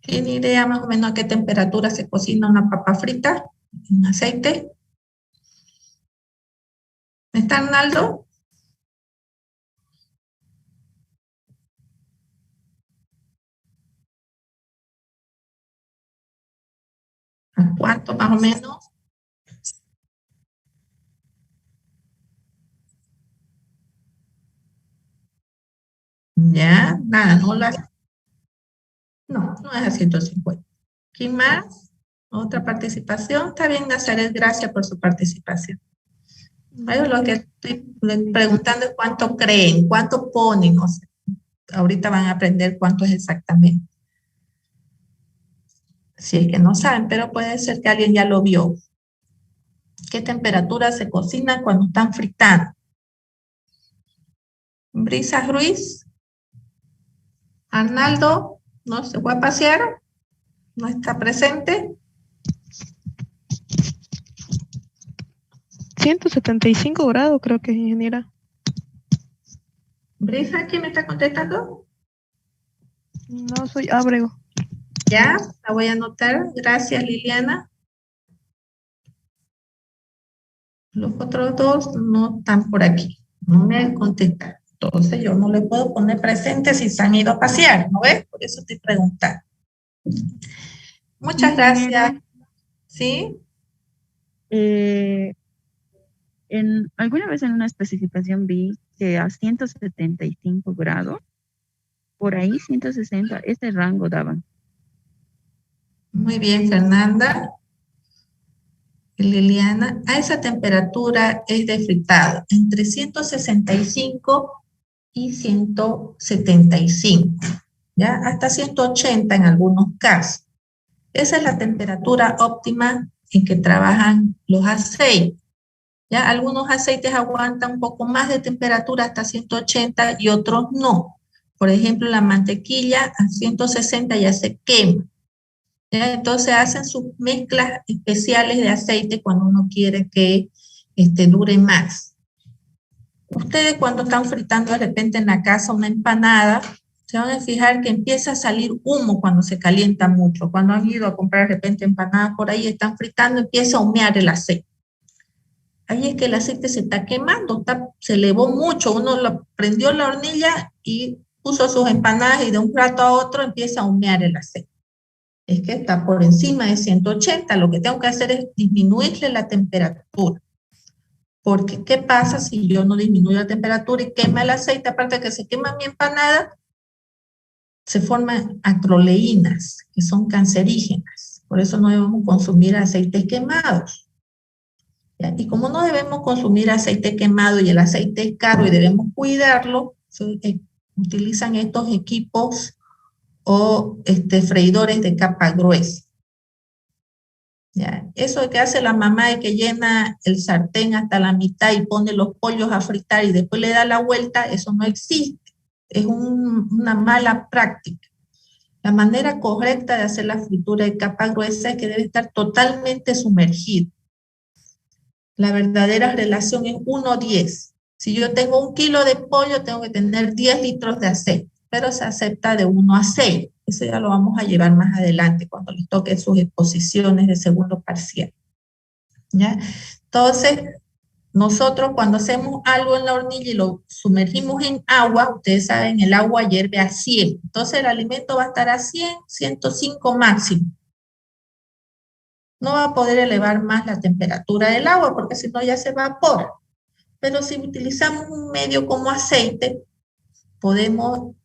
¿Tiene idea más o menos a qué temperatura se cocina una papa frita? en aceite. ¿Está Arnaldo? ¿A cuánto más o menos? Ya, nada, no es a 150. ¿Quién más? ¿Otra participación? Está bien, Nazaret, gracias por su participación. Bueno, lo que estoy preguntando es cuánto creen, cuánto ponen, o sea, ahorita van a aprender cuánto es exactamente. Si es que no saben, pero puede ser que alguien ya lo vio. ¿Qué temperatura se cocina cuando están fritando? Brisa Ruiz, Arnaldo, ¿no se fue a pasear? ¿No está presente? 175 grados creo que es, ingeniera. Brisa, ¿quién me está contestando? No, soy Ábrego. Ya, la voy a anotar. Gracias, Liliana. Los otros dos no están por aquí. No me contestan. Entonces yo no le puedo poner presente si se han ido a pasear, ¿no ves? Por eso estoy preguntando. Muchas gracias. ¿Sí? Alguna vez en una especificación vi que a 175 grados, por ahí 160, ese rango daban. Muy bien, Fernanda. Liliana, a esa temperatura es de fritado, entre 165 y 175, ¿ya? Hasta 180 en algunos casos. Esa es la temperatura óptima en que trabajan los aceites. ¿Ya? Algunos aceites aguantan un poco más de temperatura hasta 180 y otros no. Por ejemplo, la mantequilla a 160 ya se quema. ¿Ya? Entonces hacen sus mezclas especiales de aceite cuando uno quiere que dure más. Ustedes cuando están fritando de repente en la casa una empanada, se van a fijar que empieza a salir humo cuando se calienta mucho. Cuando han ido a comprar de repente empanadas por ahí, están fritando, empieza a humear el aceite. Ahí es que el aceite se está quemando, se elevó mucho, uno prendió la hornilla y puso sus empanadas y de un rato a otro empieza a humear el aceite. Es que está por encima de 180, lo que tengo que hacer es disminuirle la temperatura. Porque, ¿qué pasa si yo no disminuyo la temperatura y quema el aceite? Aparte de que se quema mi empanada, se forman acroleínas, que son cancerígenas. Por eso no debemos consumir aceites quemados. ¿Ya? Y como no debemos consumir aceite quemado y el aceite es caro y debemos cuidarlo, utilizan estos equipos o freidores de capa gruesa. ¿Ya? Eso que hace la mamá es que llena el sartén hasta la mitad y pone los pollos a fritar y después le da la vuelta, eso no existe. Es una mala práctica. La manera correcta de hacer la fritura de capa gruesa es que debe estar totalmente sumergido. La verdadera relación es 1:10. Si yo tengo 1 kilo de pollo, tengo que tener 10 litros de aceite, pero se acepta de 1:6. Eso ya lo vamos a llevar más adelante cuando les toque sus exposiciones de segundo parcial. ¿Ya? Entonces, nosotros cuando hacemos algo en la hornilla y lo sumergimos en agua, ustedes saben, el agua hierve a 100. Entonces el alimento va a estar a 100, 105 máximo. No va a poder elevar más la temperatura del agua porque si no ya se evapora. Pero si utilizamos un medio como aceite, podemos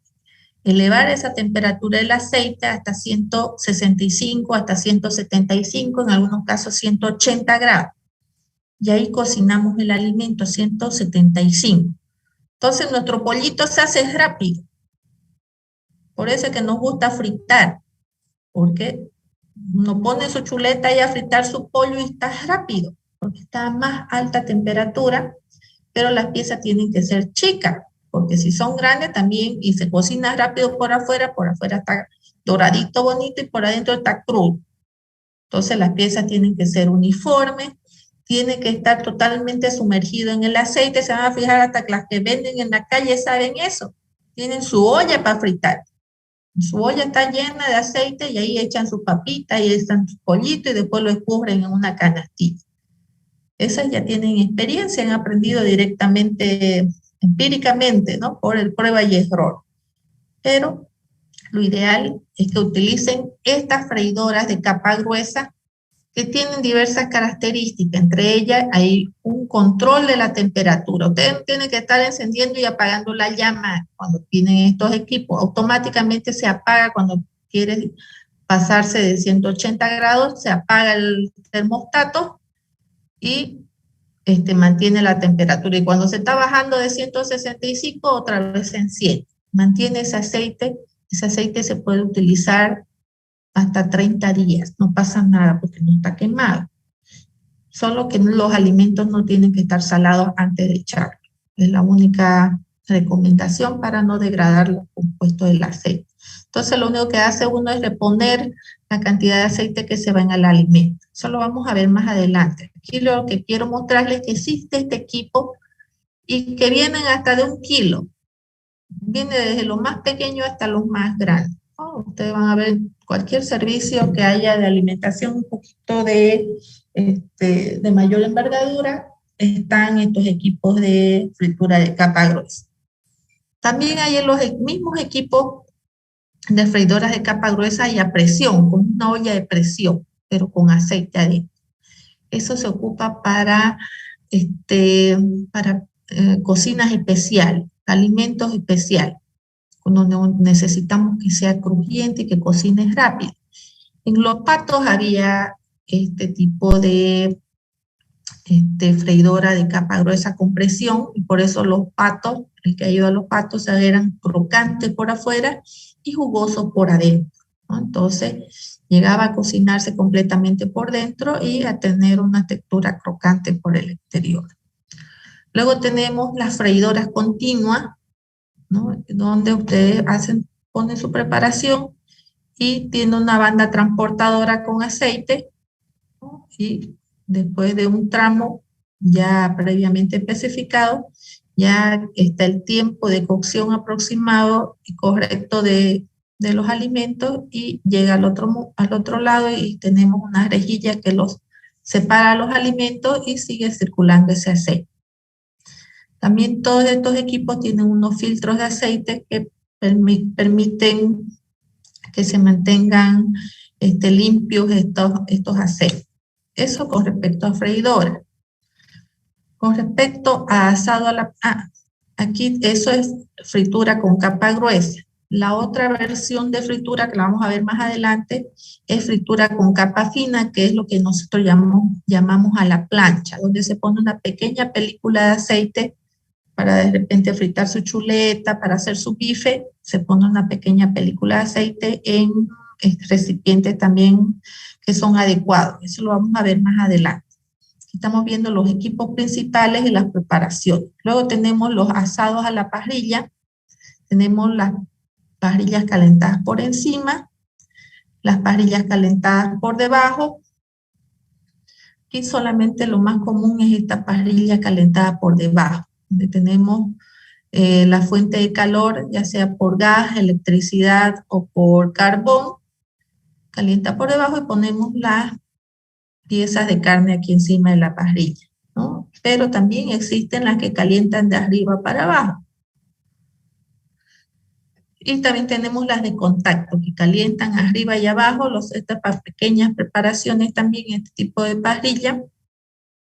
elevar esa temperatura del aceite hasta 165, hasta 175, en algunos casos 180 grados. Y ahí cocinamos el alimento a 175. Entonces nuestro pollito se hace rápido. Por eso es que nos gusta fritar, porque uno pone su chuleta y a fritar su pollo y está rápido, porque está a más alta temperatura, pero las piezas tienen que ser chicas, porque si son grandes también y se cocina rápido por afuera está doradito, bonito y por adentro está crudo. Entonces las piezas tienen que ser uniformes, tiene que estar totalmente sumergido en el aceite. Se van a fijar hasta que las que venden en la calle saben eso. Tienen su olla para fritar. Su olla está llena de aceite y ahí echan su papita y echan su pollito y después lo escurren en una canastilla. Esas ya tienen experiencia, han aprendido directamente, empíricamente, ¿no? Por el prueba y error. Pero lo ideal es que utilicen estas freidoras de capa gruesa que tienen diversas características. Entre ellas hay un control de la temperatura. Ustedes tienen que estar encendiendo y apagando la llama cuando tienen estos equipos. Automáticamente se apaga cuando quiere pasarse de 180 grados, se apaga el termostato y mantiene la temperatura. Y cuando se está bajando de 165, otra vez se enciende. Mantiene ese aceite. Ese aceite se puede utilizar hasta 30 días, no pasa nada porque no está quemado. Solo que los alimentos no tienen que estar salados antes de echarlo. Es la única recomendación para no degradar los compuestos del aceite. Entonces, lo único que hace uno es reponer la cantidad de aceite que se va en el alimento. Eso lo vamos a ver más adelante. Aquí lo que quiero mostrarles es que existe este equipo y que vienen hasta de 1 kilo. Viene desde lo más pequeño hasta los más grandes. Ustedes van a ver cualquier servicio que haya de alimentación un poquito de mayor envergadura, están estos equipos de fritura de capa gruesa. También hay en los mismos equipos de freidoras de capa gruesa y a presión, con una olla de presión, pero con aceite adentro. Eso se ocupa para cocinas especiales, alimentos especiales, donde necesitamos que sea crujiente y que cocine rápido. En los patos había este tipo de freidora de capa gruesa con presión y por eso los patos, el que ayuda a los patos, eran crocantes por afuera y jugosos por adentro, ¿no? Entonces llegaba a cocinarse completamente por dentro y a tener una textura crocante por el exterior. Luego tenemos las freidoras continuas, ¿no? Donde ustedes ponen su preparación y tiene una banda transportadora con aceite, ¿no? Y después de un tramo ya previamente especificado, ya está el tiempo de cocción aproximado y correcto de los alimentos y llega al otro lado y tenemos una rejilla que los separa los alimentos y sigue circulando ese aceite. También todos estos equipos tienen unos filtros de aceite que permiten que se mantengan limpios estos aceites. Eso con respecto a freidora. Con respecto a asado aquí eso es fritura con capa gruesa. La otra versión de fritura que la vamos a ver más adelante es fritura con capa fina, que es lo que nosotros llamamos a la plancha, donde se pone una pequeña película de aceite para de repente fritar su chuleta, para hacer su bife, se pone una pequeña película de aceite en recipientes también que son adecuados. Eso lo vamos a ver más adelante. Aquí estamos viendo los equipos principales y las preparaciones. Luego tenemos los asados a la parrilla. Tenemos las parrillas calentadas por encima, las parrillas calentadas por debajo. Aquí solamente lo más común es esta parrilla calentada por debajo, donde tenemos la fuente de calor, ya sea por gas, electricidad o por carbón, calienta por debajo y ponemos las piezas de carne aquí encima de la parrilla, ¿no? Pero también existen las que calientan de arriba para abajo. Y también tenemos las de contacto, que calientan arriba y abajo, estas pequeñas preparaciones también, este tipo de parrilla,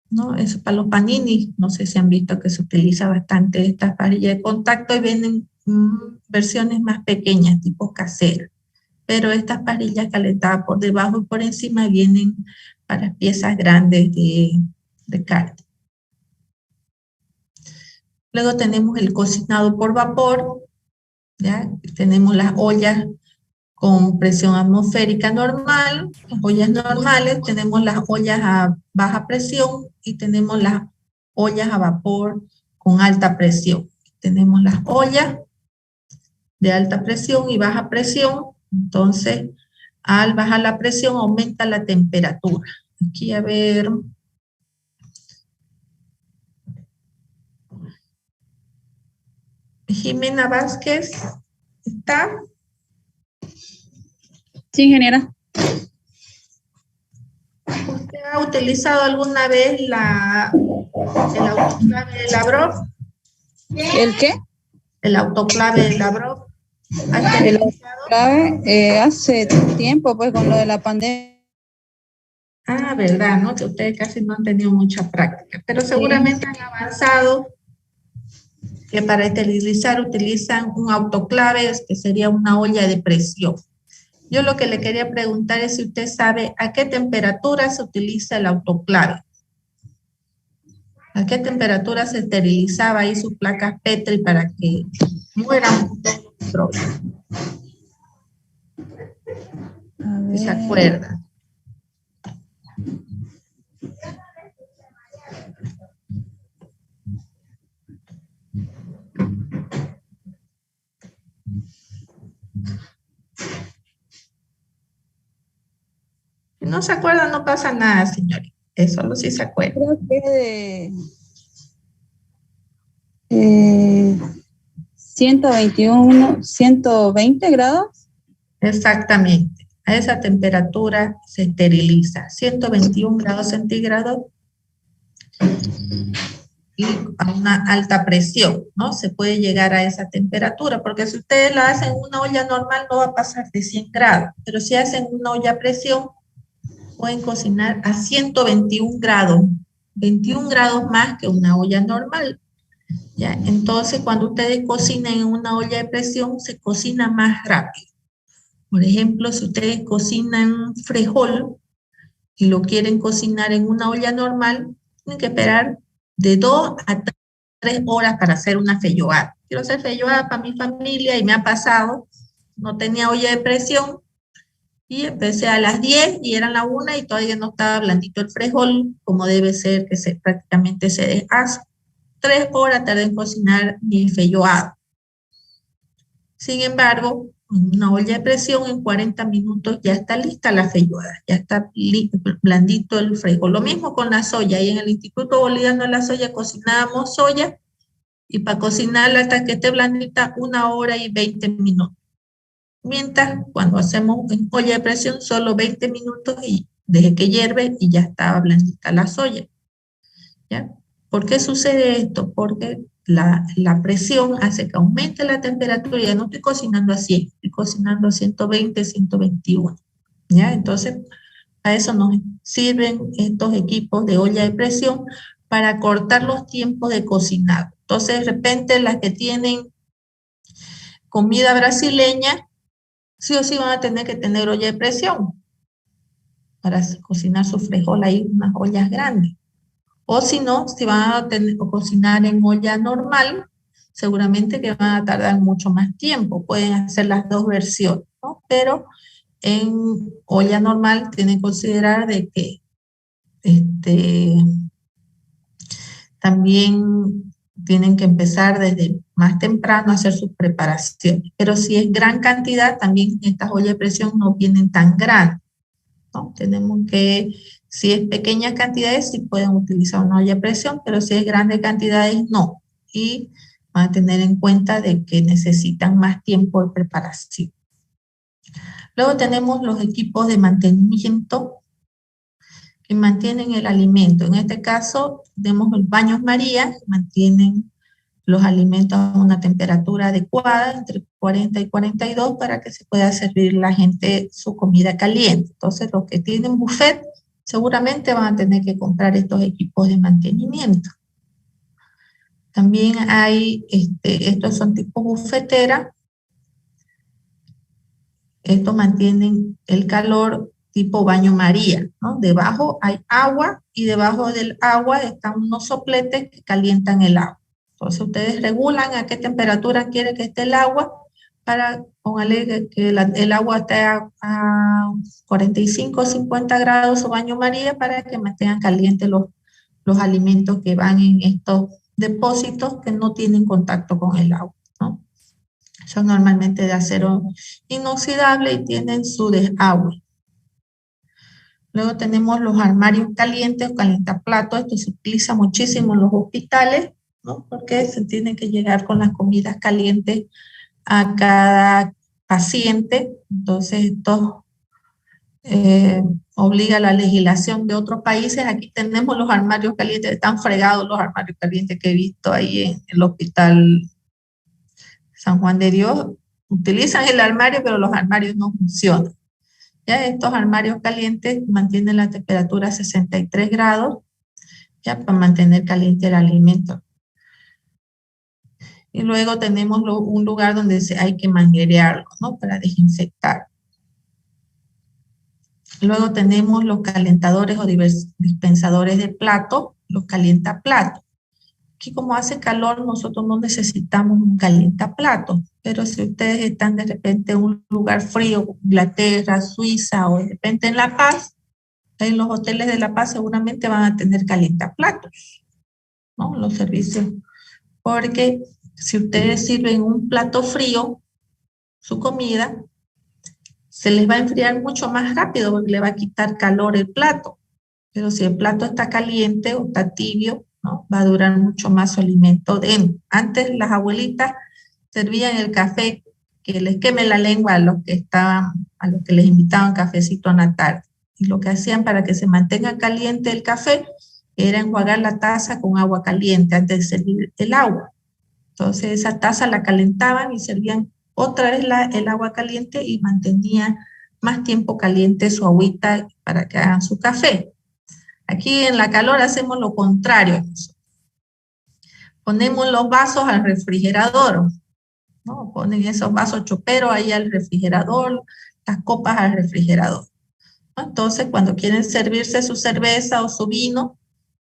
¿no? Eso para los paninis, no sé si han visto que se utiliza bastante estas parrillas de contacto y vienen versiones más pequeñas, tipo caseras. Pero estas parrillas calentadas por debajo y por encima vienen para piezas grandes de carne. Luego tenemos el cocinado por vapor, ¿ya? Tenemos las ollas con presión atmosférica normal, las ollas normales, tenemos las ollas a baja presión y tenemos las ollas a vapor con alta presión. Tenemos las ollas de alta presión y baja presión, entonces al bajar la presión aumenta la temperatura. Aquí a ver. Jimena Vázquez, ¿está? Sí, ingeniera. ¿Usted ha utilizado alguna vez el autoclave de Lavrov? ¿El qué? El autoclave de Lavrov. ¿Ha El utilizado? clave hace tiempo, pues, con lo de la pandemia. Ah, verdad, ¿no? Que ustedes casi no han tenido mucha práctica, pero seguramente han avanzado que para esterilizar utilizan un autoclave, que sería una olla de presión. Yo lo que le quería preguntar es si usted sabe a qué temperatura se utiliza el autoclave. ¿A qué temperatura se esterilizaba ahí sus placas Petri para que mueran todos los microbios? Si se acuerda. Si no se acuerda, no pasa nada, señorita. Eso solo si se acuerda. Creo que de 121, 120 grados. Exactamente. A esa temperatura se esteriliza. 121 grados centígrados y a una alta presión, ¿no? Se puede llegar a esa temperatura, porque si ustedes la hacen en una olla normal no va a pasar de 100 grados, pero si hacen una olla a presión, pueden cocinar a 121 grados, 21 grados más que una olla normal. ¿Ya? Entonces, cuando ustedes cocinan en una olla de presión, se cocina más rápido. Por ejemplo, si ustedes cocinan frijol y lo quieren cocinar en una olla normal, tienen que esperar de 2 a 3 horas para hacer una feijoada. Quiero hacer feijoada para mi familia y me ha pasado, no tenía olla de presión y empecé a las 10 y eran la 1 y todavía no estaba blandito el frijol como debe ser, que prácticamente se deshace. 3 horas tardé en cocinar mi feijoada. Sin embargo, en una olla de presión en 40 minutos ya está lista la feijoada, ya está blandito el frijol. Lo mismo con la soya, y en el Instituto Boliviano de la Soya cocinábamos soya y para cocinarla hasta que esté blandita 1 hora y 20 minutos. Mientras, cuando hacemos en olla de presión, solo 20 minutos y deje que hierve y ya estaba blandita la soya. ¿Ya? ¿Por qué sucede esto? Porque la presión hace que aumente la temperatura. Ya no estoy cocinando a 100, estoy cocinando a 120, 121. ¿Ya? Entonces, a eso nos sirven estos equipos de olla de presión para cortar los tiempos de cocinado. Entonces, de repente, las que tienen comida brasileña, sí o sí van a tener que tener olla de presión para cocinar su frijol ahí, unas ollas grandes. O si no, si van a cocinar en olla normal, seguramente que van a tardar mucho más tiempo. Pueden hacer las dos versiones, ¿no? Pero en olla normal tienen que considerar de que también tienen que empezar desde más temprano a hacer sus preparaciones. Pero si es gran cantidad, también estas ollas de presión no vienen tan grandes, ¿no? Tenemos que, si es pequeñas cantidades, sí pueden utilizar una olla de presión, pero si es grandes cantidades, no. Y van a tener en cuenta de que necesitan más tiempo de preparación. Luego tenemos los equipos de mantenimiento que mantienen el alimento. En este caso, tenemos los baños María, que mantienen los alimentos a una temperatura adecuada, entre 40 y 42, para que se pueda servir la gente su comida caliente. Entonces, los que tienen buffet, seguramente van a tener que comprar estos equipos de mantenimiento. También hay, estos son tipos bufetera. Estos mantienen el calor tipo baño María, ¿no? Debajo hay agua y debajo del agua están unos sopletes que calientan el agua. Entonces ustedes regulan a qué temperatura quiere que esté el agua para póngale que el agua esté a 45 o 50 grados o baño María para que mantengan calientes los alimentos que van en estos depósitos que no tienen contacto con el agua, ¿no? Son normalmente de acero inoxidable y tienen su desagüe. Luego tenemos los armarios calientes o calentaplatos. Esto se utiliza muchísimo en los hospitales, ¿no? Porque se tiene que llegar con las comidas calientes a cada paciente. Entonces estos obliga la legislación de otros países. Aquí tenemos los armarios calientes, están fregados los armarios calientes que he visto ahí en el hospital San Juan de Dios. Utilizan el armario, pero los armarios no funcionan. Ya estos armarios calientes mantienen la temperatura a 63 grados, ya para mantener caliente el alimento. Y luego tenemos un lugar donde hay que manguerearlo, ¿no? Para desinfectar. Luego tenemos los calentadores o dispensadores de plato, los calientaplatos. Aquí como hace calor, nosotros no necesitamos un calientaplato, pero si ustedes están de repente en un lugar frío, Inglaterra, Suiza o de repente en La Paz, en los hoteles de La Paz seguramente van a tener calientaplatos, ¿no? Los servicios. Porque si ustedes sirven un plato frío, su comida, se les va a enfriar mucho más rápido porque le va a quitar calor el plato. Pero si el plato está caliente o está tibio, ¿no? Va a durar mucho más su alimento dentro. Antes las abuelitas servían el café que les queme la lengua a los que les invitaban cafecito en la tarde. Y lo que hacían para que se mantenga caliente el café era enjuagar la taza con agua caliente antes de servir el agua. Entonces esa taza la calentaban y servían otra vez el agua caliente y mantenía más tiempo caliente su agüita para que hagan su café. Aquí en la calor hacemos lo contrario. Ponemos los vasos al refrigerador, ¿no? Ponen esos vasos choperos ahí al refrigerador, las copas al refrigerador, ¿no? Entonces cuando quieren servirse su cerveza o su vino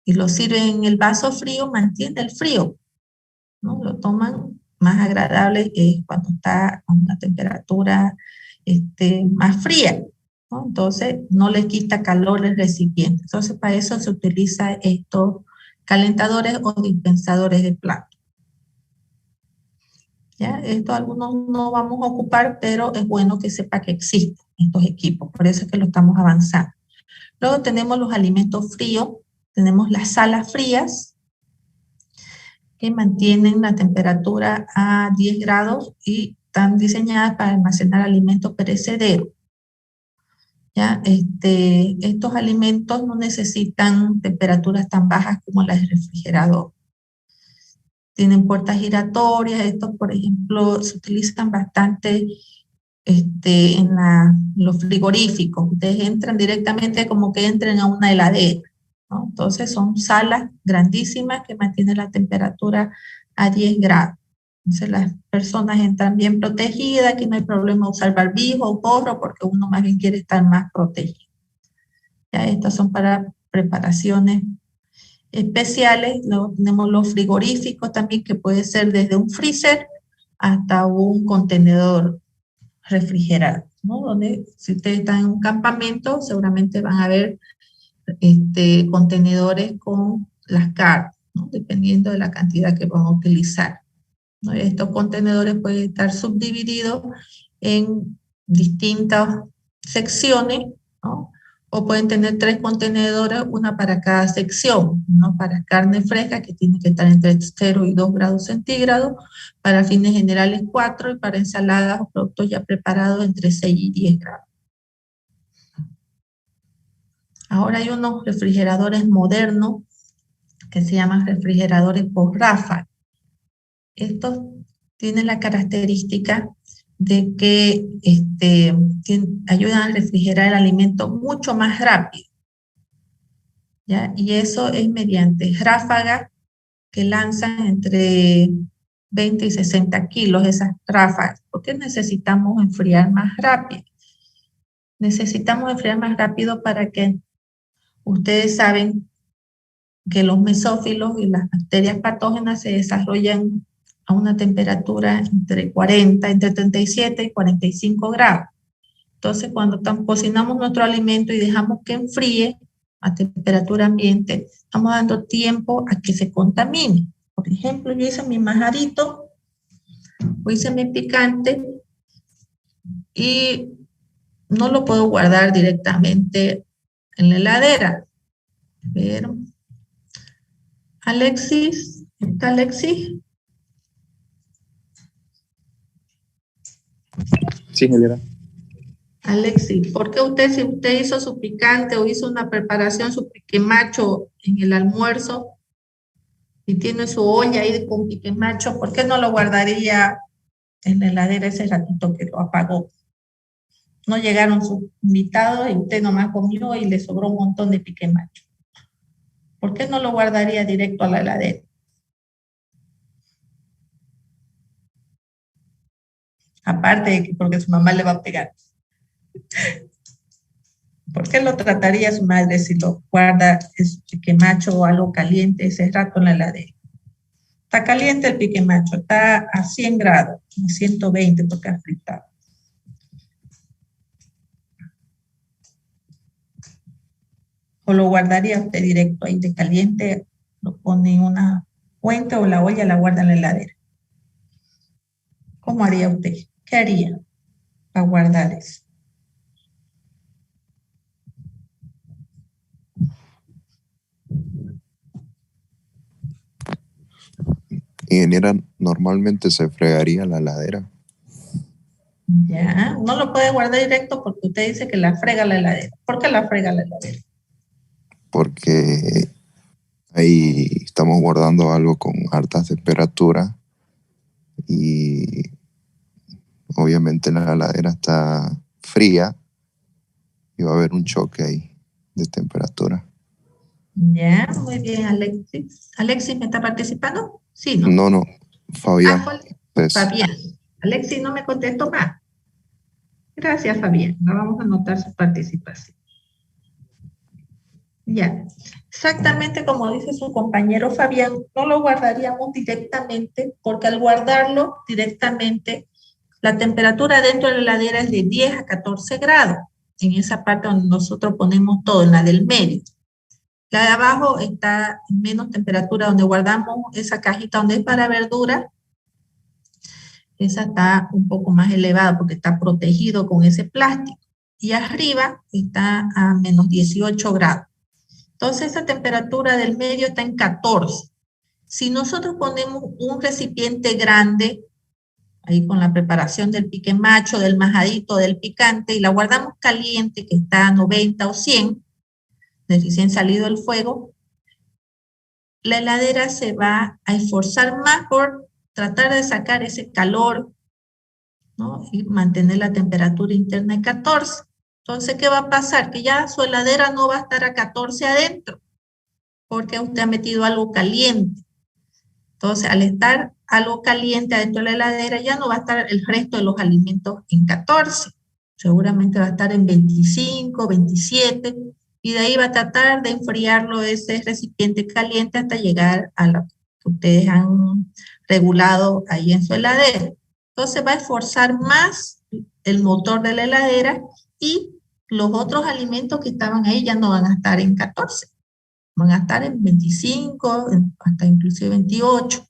y lo sirven en el vaso frío, mantiene el frío, ¿no? Lo toman más agradable cuando está a una temperatura más fría, ¿no? Entonces no le quita calor el recipiente. Entonces para eso se utilizan estos calentadores o dispensadores de plato. ¿Ya? Esto algunos no vamos a ocupar, pero es bueno que sepa que existen estos equipos, por eso es que lo estamos avanzando. Luego tenemos los alimentos fríos, tenemos las salas frías, que mantienen la temperatura a 10 grados y están diseñadas para almacenar alimentos perecederos. ¿Ya? Estos alimentos no necesitan temperaturas tan bajas como las del refrigerador. Tienen puertas giratorias. Estos, por ejemplo, se utilizan bastante en los frigoríficos. Ustedes entran directamente como que entren a una heladera, ¿no? Entonces son salas grandísimas que mantienen la temperatura a 10 grados. Entonces las personas entran bien protegidas, aquí no hay problema usar barbijo o gorro porque uno más bien quiere estar más protegido. Ya estas son para preparaciones especiales. Luego tenemos los frigoríficos también, que puede ser desde un freezer hasta un contenedor refrigerado, ¿no? Donde si ustedes están en un campamento seguramente van a ver contenedores con las carnes, ¿no? Dependiendo de la cantidad que van a utilizar, ¿no? Estos contenedores pueden estar subdivididos en distintas secciones, ¿no? O pueden tener 3 contenedores, una para cada sección, uno para carne fresca que tiene que estar entre 0 y 2 grados centígrados, para fines generales 4 y para ensaladas o productos ya preparados entre 6 y 10 grados. Ahora hay unos refrigeradores modernos que se llaman refrigeradores por ráfaga. Estos tienen la característica de que ayudan a refrigerar el alimento mucho más rápido, ¿ya? Y eso es mediante ráfagas que lanzan entre 20 y 60 kilos, esas ráfagas. ¿Por qué necesitamos enfriar más rápido? Necesitamos enfriar más rápido para que ustedes saben que los mesófilos y las bacterias patógenas se desarrollan a una temperatura entre 37 y 45 grados. Entonces, cuando cocinamos nuestro alimento y dejamos que enfríe a temperatura ambiente, estamos dando tiempo a que se contamine. Por ejemplo, yo hice mi majadito, o hice mi picante, y no lo puedo guardar directamente en la heladera. Pero, Alexis, ¿está Alexis? Sí, Juliana. Alexis, ¿por qué usted, si usted hizo su picante o hizo una preparación, su piquemacho en el almuerzo y tiene su olla ahí con piquemacho, ¿por qué no lo guardaría en la heladera ese ratito que lo apagó? No llegaron sus invitados y usted nomás comió y le sobró un montón de piquemacho. ¿Por qué no lo guardaría directo a la heladera? Aparte de que porque su mamá le va a pegar. ¿Por qué lo trataría su madre si lo guarda ese piquemacho o algo caliente ese rato en la heladera? Está caliente el piquemacho, está a 100 grados, a 120 porque ha fritado. ¿O lo guardaría usted directo ahí de caliente? Lo pone en una fuente o la olla la guarda en la heladera. ¿Cómo haría usted? ¿Qué haría para guardar eso? Ingeniera, normalmente se fregaría la heladera. Ya, no lo puede guardar directo porque usted dice que la frega la heladera. ¿Por qué la frega la heladera? Porque ahí estamos guardando algo con altas temperaturas y obviamente la heladera está fría y va a haber un choque ahí de temperatura. Ya, muy bien, Alexis. ¿Alexis me está participando? Sí, ¿no? No, Fabián. Pues, Fabián. Alexis no me contestó más. Gracias, Fabián. Ahora vamos a anotar su participación. Ya. Exactamente como dice su compañero Fabián, no lo guardaríamos directamente porque al guardarlo directamente, la temperatura dentro de la heladera es de 10 a 14 grados. En esa parte donde nosotros ponemos todo, en la del medio. La de abajo está en menos temperatura, donde guardamos esa cajita donde es para verdura. Esa está un poco más elevada porque está protegido con ese plástico. Y arriba está a menos 18 grados. Entonces esa temperatura del medio está en 14. Si nosotros ponemos un recipiente grande, ahí con la preparación del piquemacho, del majadito, del picante, y la guardamos caliente, que está a 90 o 100, de recién salido el fuego, la heladera se va a esforzar más por tratar de sacar ese calor, ¿no? Y mantener la temperatura interna en 14. Entonces, ¿qué va a pasar? Que ya su heladera no va a estar a 14 adentro, porque usted ha metido algo caliente. Entonces, al estar algo caliente adentro de la heladera, ya no va a estar el resto de los alimentos en 14. Seguramente va a estar en 25, 27, y de ahí va a tratar de enfriarlo ese recipiente caliente hasta llegar a lo que ustedes han regulado ahí en su heladera. Entonces va a esforzar más el motor de la heladera y los otros alimentos que estaban ahí ya no van a estar en 14, van a estar en 25, hasta inclusive 28.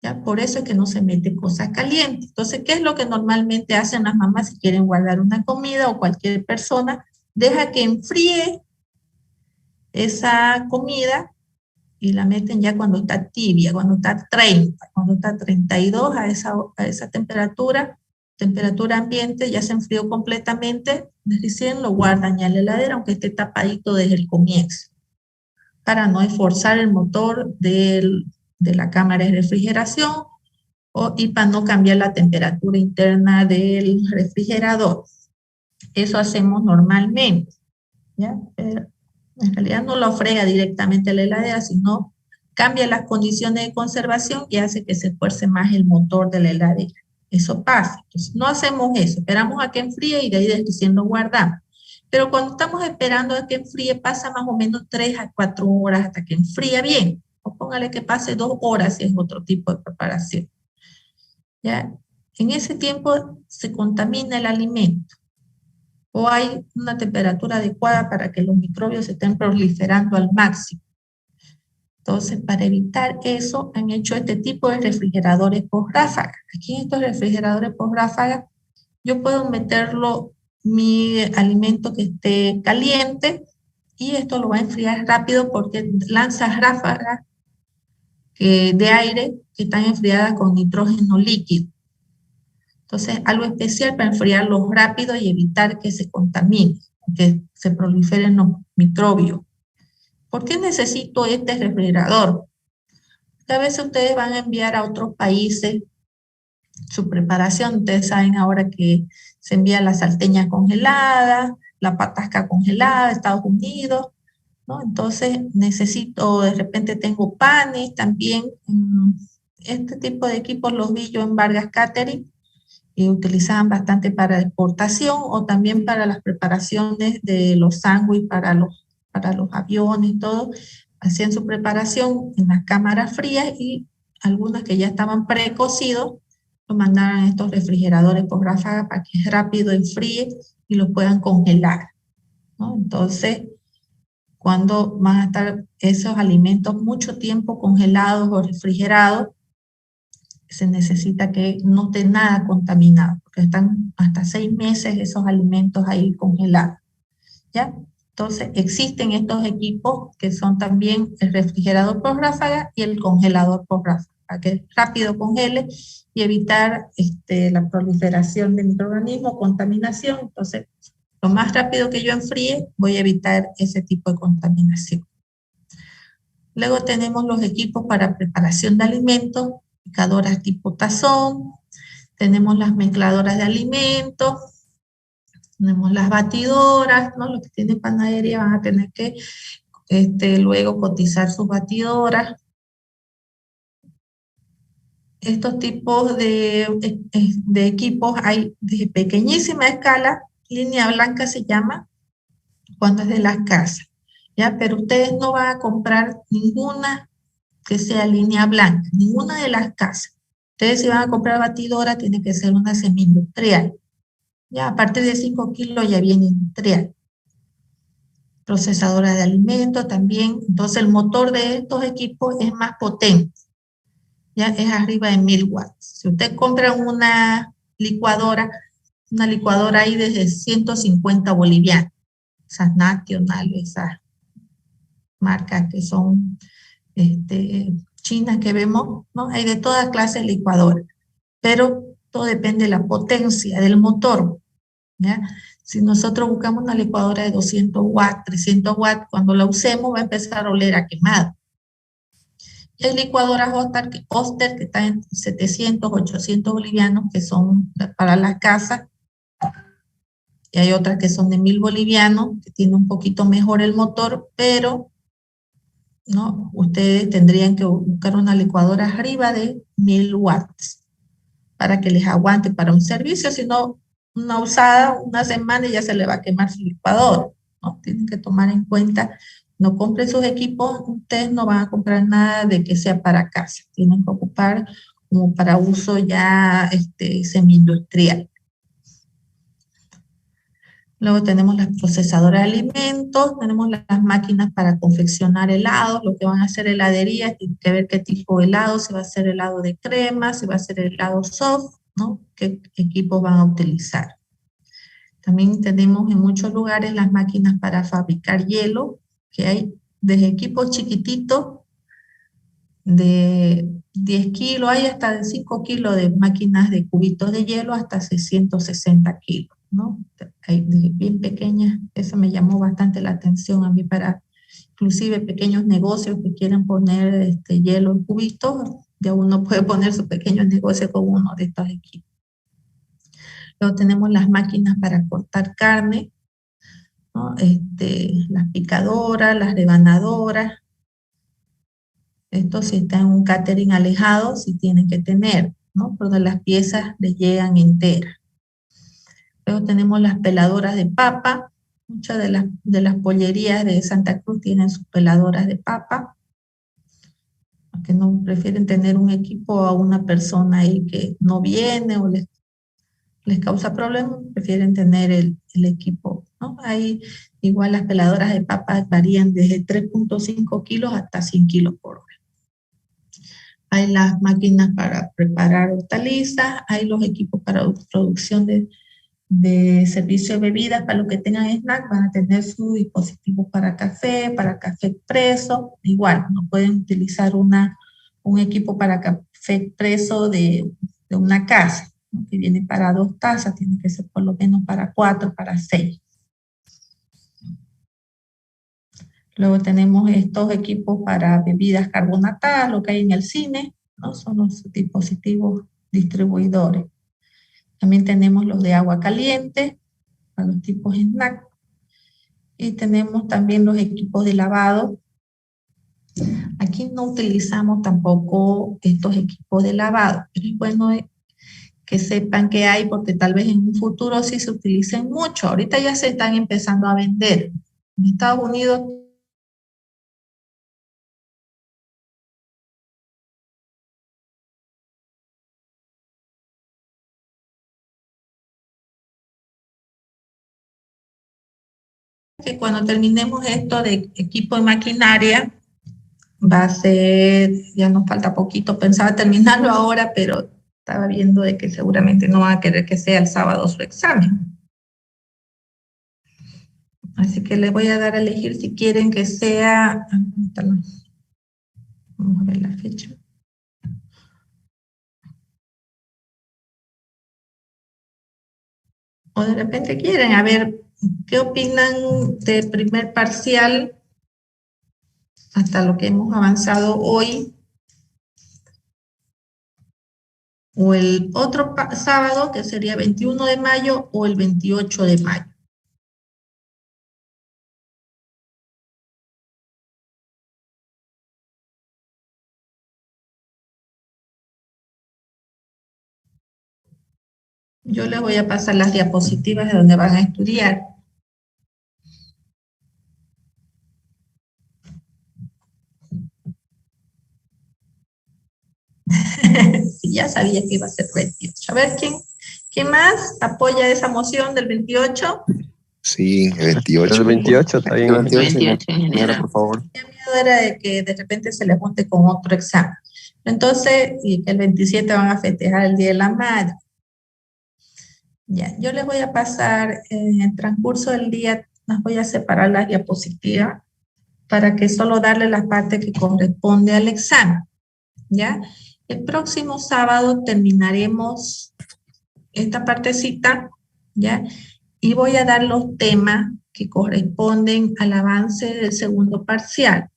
¿Ya? Por eso es que no se mete cosas calientes. Entonces, ¿qué es lo que normalmente hacen las mamás si quieren guardar una comida o cualquier persona? Deja que enfríe esa comida y la meten ya cuando está tibia, cuando está 30, cuando está 32 a esa temperatura ambiente, ya se enfrió completamente, recién lo guardan ya en la heladera, aunque esté tapadito desde el comienzo, para no esforzar el motor de la cámara de refrigeración y para no cambiar la temperatura interna del refrigerador. Eso hacemos normalmente, ¿ya? Pero en realidad no lo frega directamente a la heladera, sino cambia las condiciones de conservación y hace que se esfuerce más el motor de la heladera. Eso pasa. Entonces, no hacemos eso, esperamos a que enfríe y de ahí recién lo guardamos. Pero cuando estamos esperando a que enfríe, pasa más o menos 3 a 4 horas hasta que enfría bien. O póngale que pase 2 horas si es otro tipo de preparación. ¿Ya? En ese tiempo se contamina el alimento. O hay una temperatura adecuada para que los microbios se estén proliferando al máximo. Entonces, para evitar eso, han hecho este tipo de refrigeradores por ráfaga. Aquí en estos refrigeradores por ráfaga, yo puedo meterlo mi alimento que esté caliente y esto lo va a enfriar rápido porque lanza ráfagas de aire que están enfriadas con nitrógeno líquido. Entonces, algo especial para enfriarlos rápido y evitar que se contamine, que se proliferen los microbios. ¿Por qué necesito este refrigerador? Porque a veces ustedes van a enviar a otros países su preparación. Ustedes saben ahora que se envía la salteña congelada, la patasca congelada de Estados Unidos, ¿no? Entonces necesito, de repente tengo panes también. Este tipo de equipos los vi yo en Vargas Catering y utilizaban bastante para exportación o también para las preparaciones de los sándwiches para los aviones y todo. Hacían su preparación en las cámaras frías y algunas que ya estaban precocidos lo mandaban a estos refrigeradores por ráfaga para que rápido enfríe y lo puedan congelar, ¿no? Entonces, cuando van a estar esos alimentos mucho tiempo congelados o refrigerados, se necesita que no esté nada contaminado, porque están hasta 6 meses esos alimentos ahí congelados, ¿ya? Entonces, existen estos equipos que son también el refrigerador por ráfaga y el congelador por ráfaga, para que rápido congele y evitar la proliferación de microorganismos, contaminación. Entonces, lo más rápido que yo enfríe, voy a evitar ese tipo de contaminación. Luego tenemos los equipos para preparación de alimentos, picadoras tipo tazón, tenemos las mezcladoras de alimentos, tenemos las batidoras, ¿no? Los que tienen panadería van a tener que luego cotizar sus batidoras. Estos tipos de equipos hay de pequeñísima escala, línea blanca se llama, cuando es de las casas, ¿ya? Pero ustedes no van a comprar ninguna que sea línea blanca, ninguna de las casas. Ustedes si van a comprar batidora, tiene que ser una semi-industrial. Ya a partir de 5 kilos ya viene industrial. Procesadora de alimentos también. Entonces el motor de estos equipos es más potente. Ya es arriba de 1000 watts. Si usted compra una licuadora ahí desde 150 bolivianos, esas nacionales, esas marcas que son chinas que vemos, ¿no? Hay de todas clases de licuadoras, pero todo depende de la potencia del motor, ¿ya? Si nosotros buscamos una licuadora de 200 watts, 300 watts, cuando la usemos va a empezar a oler a quemado. Y hay licuadoras Oster que están en 700, 800 bolivianos, que son para las casas, y hay otras que son de 1000 bolivianos, que tienen un poquito mejor el motor, pero ¿no? Ustedes tendrían que buscar una licuadora arriba de 1000 watts para que les aguante para un servicio, si no, una usada, una semana y ya se le va a quemar su licuadora, ¿no? Tienen que tomar en cuenta, no compren sus equipos, ustedes no van a comprar nada de que sea para casa, tienen que ocupar como para uso ya semi-industrial. Luego tenemos las procesadoras de alimentos, tenemos las máquinas para confeccionar helados, lo que van a hacer heladerías, tienen que ver qué tipo de helado, si va a ser helado de crema, si va a ser helado soft, ¿no? Qué equipos van a utilizar. También tenemos en muchos lugares las máquinas para fabricar hielo, que hay desde equipos chiquititos de 10 kilos, hay hasta de 5 kilos de máquinas de cubitos de hielo hasta 660 kilos. ¿No? Hay bien pequeñas, eso me llamó bastante la atención a mí para inclusive pequeños negocios que quieren poner hielo en cubitos, ya uno puede poner su pequeño negocio con uno de estos equipos. Luego tenemos las máquinas para cortar carne, ¿no? Las picadoras, las rebanadoras. Esto si está en un catering alejado, sí tienen que tener, ¿no? Porque las piezas les llegan enteras. Luego tenemos las peladoras de papa. Muchas de las pollerías de Santa Cruz tienen sus peladoras de papa. Que no prefieren tener un equipo a una persona ahí que no viene o les causa problemas, prefieren tener el equipo, ¿no? Ahí igual las peladoras de papa varían desde 3.5 kilos hasta 100 kilos por hora. Hay las máquinas para preparar hortalizas, hay los equipos para producción de servicio de bebidas, para los que tengan snack, van a tener su dispositivo para café expreso, igual, no pueden utilizar un equipo para café expreso de una casa, ¿no? Que viene para 2 tazas, tiene que ser por lo menos para 4, para 6. Luego tenemos estos equipos para bebidas carbonatadas, lo que hay en el cine, ¿no? Son los dispositivos distribuidores. También tenemos los de agua caliente, para los tipos snack. Y tenemos también los equipos de lavado. Aquí no utilizamos tampoco estos equipos de lavado, pero es bueno que sepan que hay, porque tal vez en un futuro sí se utilicen mucho. Ahorita ya se están empezando a vender. En Estados Unidos que cuando terminemos esto de equipo y maquinaria, va a ser, ya nos falta poquito, pensaba terminarlo ahora, pero estaba viendo de que seguramente no van a querer que sea el sábado su examen. Así que les voy a dar a elegir si quieren que sea, vamos a ver la fecha. O de repente quieren, a ver, ¿qué opinan del primer parcial hasta lo que hemos avanzado hoy? O el otro sábado, que sería 21 de mayo, o el 28 de mayo. Yo les voy a pasar las diapositivas de donde van a estudiar. Sí, ya sabía que iba a ser 28. A ver, ¿quién más apoya esa moción del 28? Sí, 28. El 28 está bien. 28, ingeniera, por favor. Mi miedo era de que de repente se le junte con otro examen. Entonces, y que el 27 van a festejar el Día de la Madre. Ya, yo les voy a pasar en el transcurso del día, las voy a separar las diapositivas para que solo darle la parte que corresponde al examen. ¿Ya? El próximo sábado terminaremos esta partecita, ¿ya? Y voy a dar los temas que corresponden al avance del segundo parcial.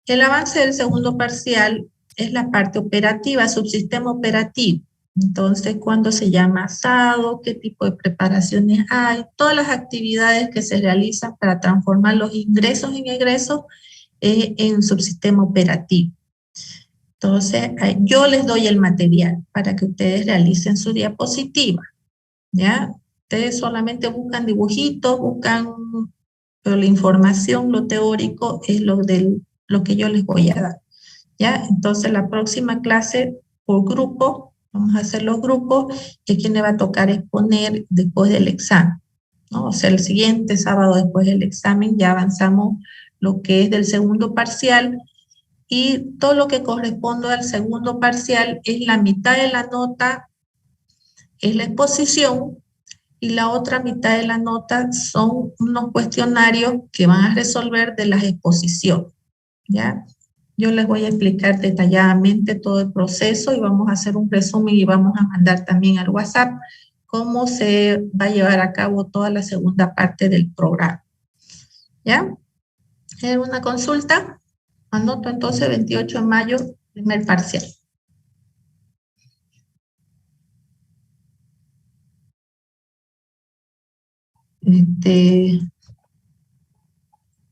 El avance del segundo parcial es la parte operativa, subsistema operativo. Entonces, ¿cuándo se llama asado? ¿Qué tipo de preparaciones hay? Todas las actividades que se realizan para transformar los ingresos en egresos en subsistema operativo. Entonces, yo les doy el material para que ustedes realicen su diapositiva, ¿ya? Ustedes solamente buscan dibujitos, pero la información, lo teórico, es lo que yo les voy a dar, ¿ya? Entonces, la próxima clase por grupo, vamos a hacer los grupos, y a quien le va a tocar exponer después del examen, ¿no? O sea, el siguiente sábado después del examen ya avanzamos lo que es del segundo parcial, y todo lo que corresponde al segundo parcial es la mitad de la nota, es la exposición, y la otra mitad de la nota son unos cuestionarios que van a resolver de las exposiciones, ¿ya? Yo les voy a explicar detalladamente todo el proceso y vamos a hacer un resumen y vamos a mandar también al WhatsApp cómo se va a llevar a cabo toda la segunda parte del programa, ¿ya? ¿Hay una consulta? Anoto entonces 28 de mayo, primer parcial.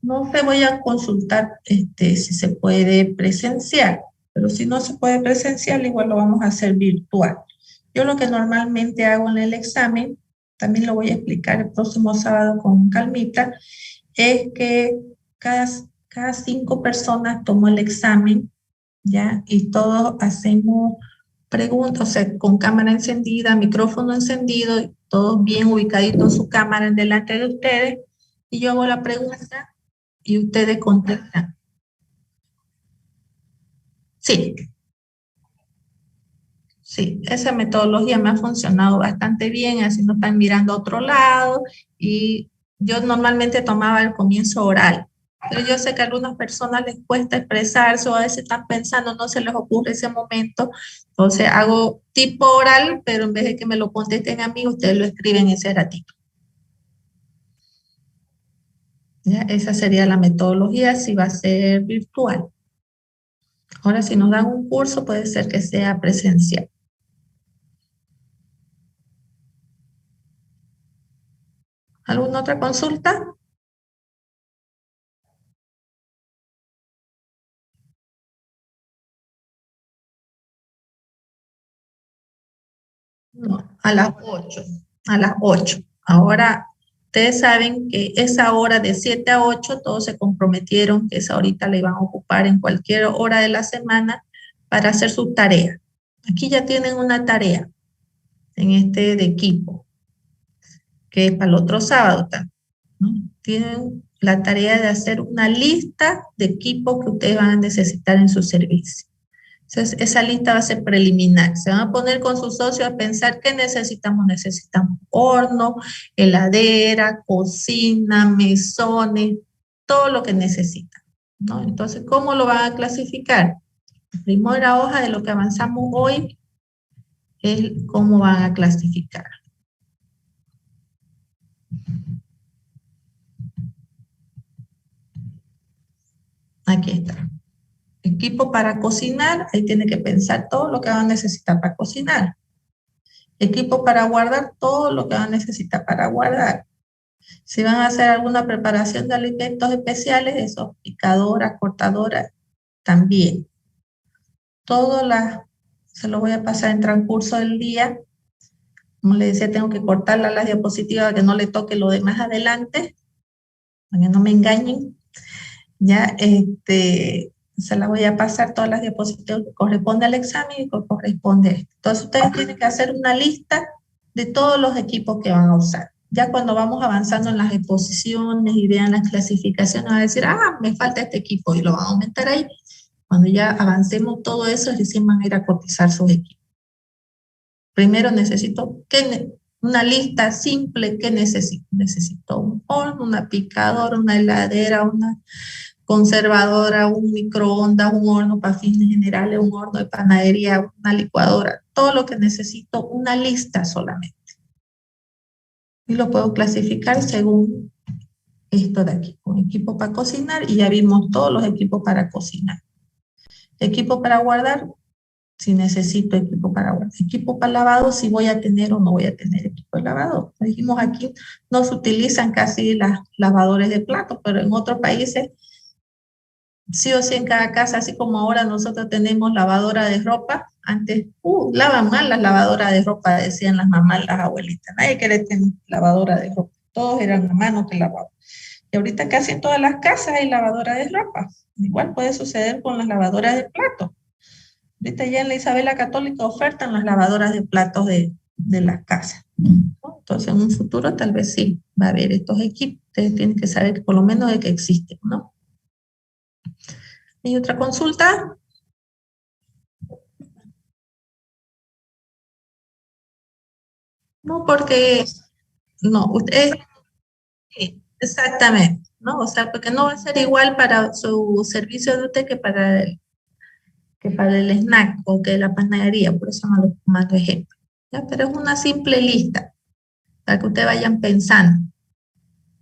No te voy a consultar si se puede presencial, pero si no se puede presencial, igual lo vamos a hacer virtual. Yo lo que normalmente hago en el examen, también lo voy a explicar el próximo sábado con calmita, es que cada 5 personas tomo el examen, ¿ya? Y todos hacemos preguntas, o sea, con cámara encendida, micrófono encendido, todos bien ubicaditos en su cámara en delante de ustedes, y yo hago la pregunta y ustedes contestan. Sí. Sí, esa metodología me ha funcionado bastante bien, así no están mirando a otro lado, y yo normalmente tomaba el comienzo oral, Pero yo sé que a algunas personas les cuesta expresarse o a veces están pensando, no se les ocurre ese momento. Entonces hago tipo oral, pero en vez de que me lo contesten a mí, ustedes lo escriben ese ratito. ¿Ya? Esa sería la metodología si va a ser virtual. Ahora, si nos dan un curso, puede ser que sea presencial. ¿Alguna otra consulta? No, a las 8. A las 8. Ahora, ustedes saben que esa hora de 7 a 8, todos se comprometieron que esa horita la iban a ocupar en cualquier hora de la semana para hacer su tarea. Aquí ya tienen una tarea en este de equipo, que es para el otro sábado también, ¿no? Tienen la tarea de hacer una lista de equipos que ustedes van a necesitar en su servicio. Entonces, esa lista va a ser preliminar. Se van a poner con sus socios a pensar qué necesitamos. Necesitamos horno, heladera, cocina, mesones, todo lo que necesitan, ¿no? Entonces, ¿cómo lo van a clasificar? La primera hoja de lo que avanzamos hoy es cómo van a clasificar. Aquí está. Equipo para cocinar, ahí tiene que pensar todo lo que van a necesitar para cocinar. Equipo para guardar, todo lo que van a necesitar para guardar. Si van a hacer alguna preparación de alimentos especiales, eso, picadora, cortadora, también. Se lo voy a pasar en transcurso del día. Como les decía, tengo que cortarla las diapositivas para que no le toque lo de más adelante, para que no me engañen. Ya, se la voy a pasar todas las diapositivas que corresponde al examen y que corresponde a esto. Entonces, ustedes tienen que hacer una lista de todos los equipos que van a usar. Ya cuando vamos avanzando en las exposiciones y vean las clasificaciones, van a decir, me falta este equipo y lo van a aumentar ahí. Cuando ya avancemos todo eso, recién van a ir a cotizar sus equipos. Primero necesito una lista simple. ¿Qué necesito? Necesito un horno, una picadora, una heladera, una conservadora, un microondas, un horno para fines generales, un horno de panadería, una licuadora, todo lo que necesito, una lista solamente. Y lo puedo clasificar según esto de aquí, un equipo para cocinar, y ya vimos todos los equipos para cocinar. Equipo para guardar, si necesito equipo para guardar. Equipo para lavado, si voy a tener o no voy a tener equipo de lavado. Como dijimos aquí, no se utilizan casi las lavadores de platos, pero en otros países sí o sí en cada casa, así como ahora nosotros tenemos lavadora de ropa. Antes, lavan mal las lavadoras de ropa, decían las mamás, las abuelitas. Nadie quería tener lavadora de ropa. Todos eran a mano que lavaban. Y ahorita casi en todas las casas hay lavadora de ropa. Igual puede suceder con las lavadoras de platos. Ahorita ya en la Isabela Católica ofertan las lavadoras de platos de las casas, ¿no? Entonces en un futuro tal vez sí va a haber estos equipos. Ustedes tienen que saber que por lo menos de que existen, ¿no? ¿Hay otra consulta? No, porque no, ustedes, exactamente, ¿no? O sea, porque no va a ser igual para su servicio de usted que para el snack o que la panadería, por eso no lo mando ejemplo. ¿Ya? Pero es una simple lista para que ustedes vayan pensando.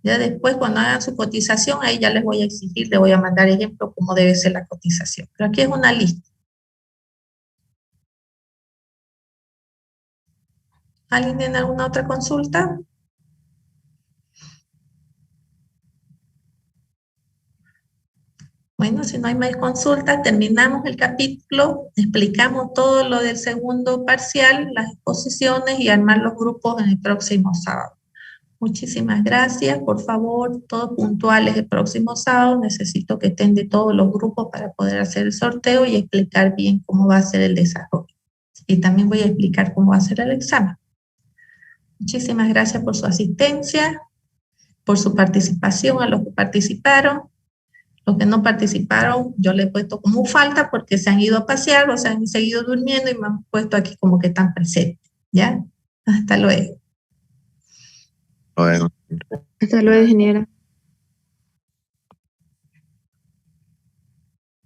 Ya después, cuando hagan su cotización, ahí ya les voy a exigir, les voy a mandar ejemplo cómo debe ser la cotización. Pero aquí es una lista. ¿Alguien tiene alguna otra consulta? Bueno, si no hay más consultas, terminamos el capítulo, explicamos todo lo del segundo parcial, las exposiciones y armar los grupos en el próximo sábado. Muchísimas gracias. Por favor, todos puntuales el próximo sábado. Necesito que estén de todos los grupos para poder hacer el sorteo y explicar bien cómo va a ser el desarrollo. Y también voy a explicar cómo va a ser el examen. Muchísimas gracias por su asistencia, por su participación a los que participaron. Los que no participaron, yo les he puesto como falta porque se han ido a pasear o se han seguido durmiendo y me han puesto aquí como que están presentes. ¿Ya? Hasta luego. Bueno. Hasta luego, ingeniera.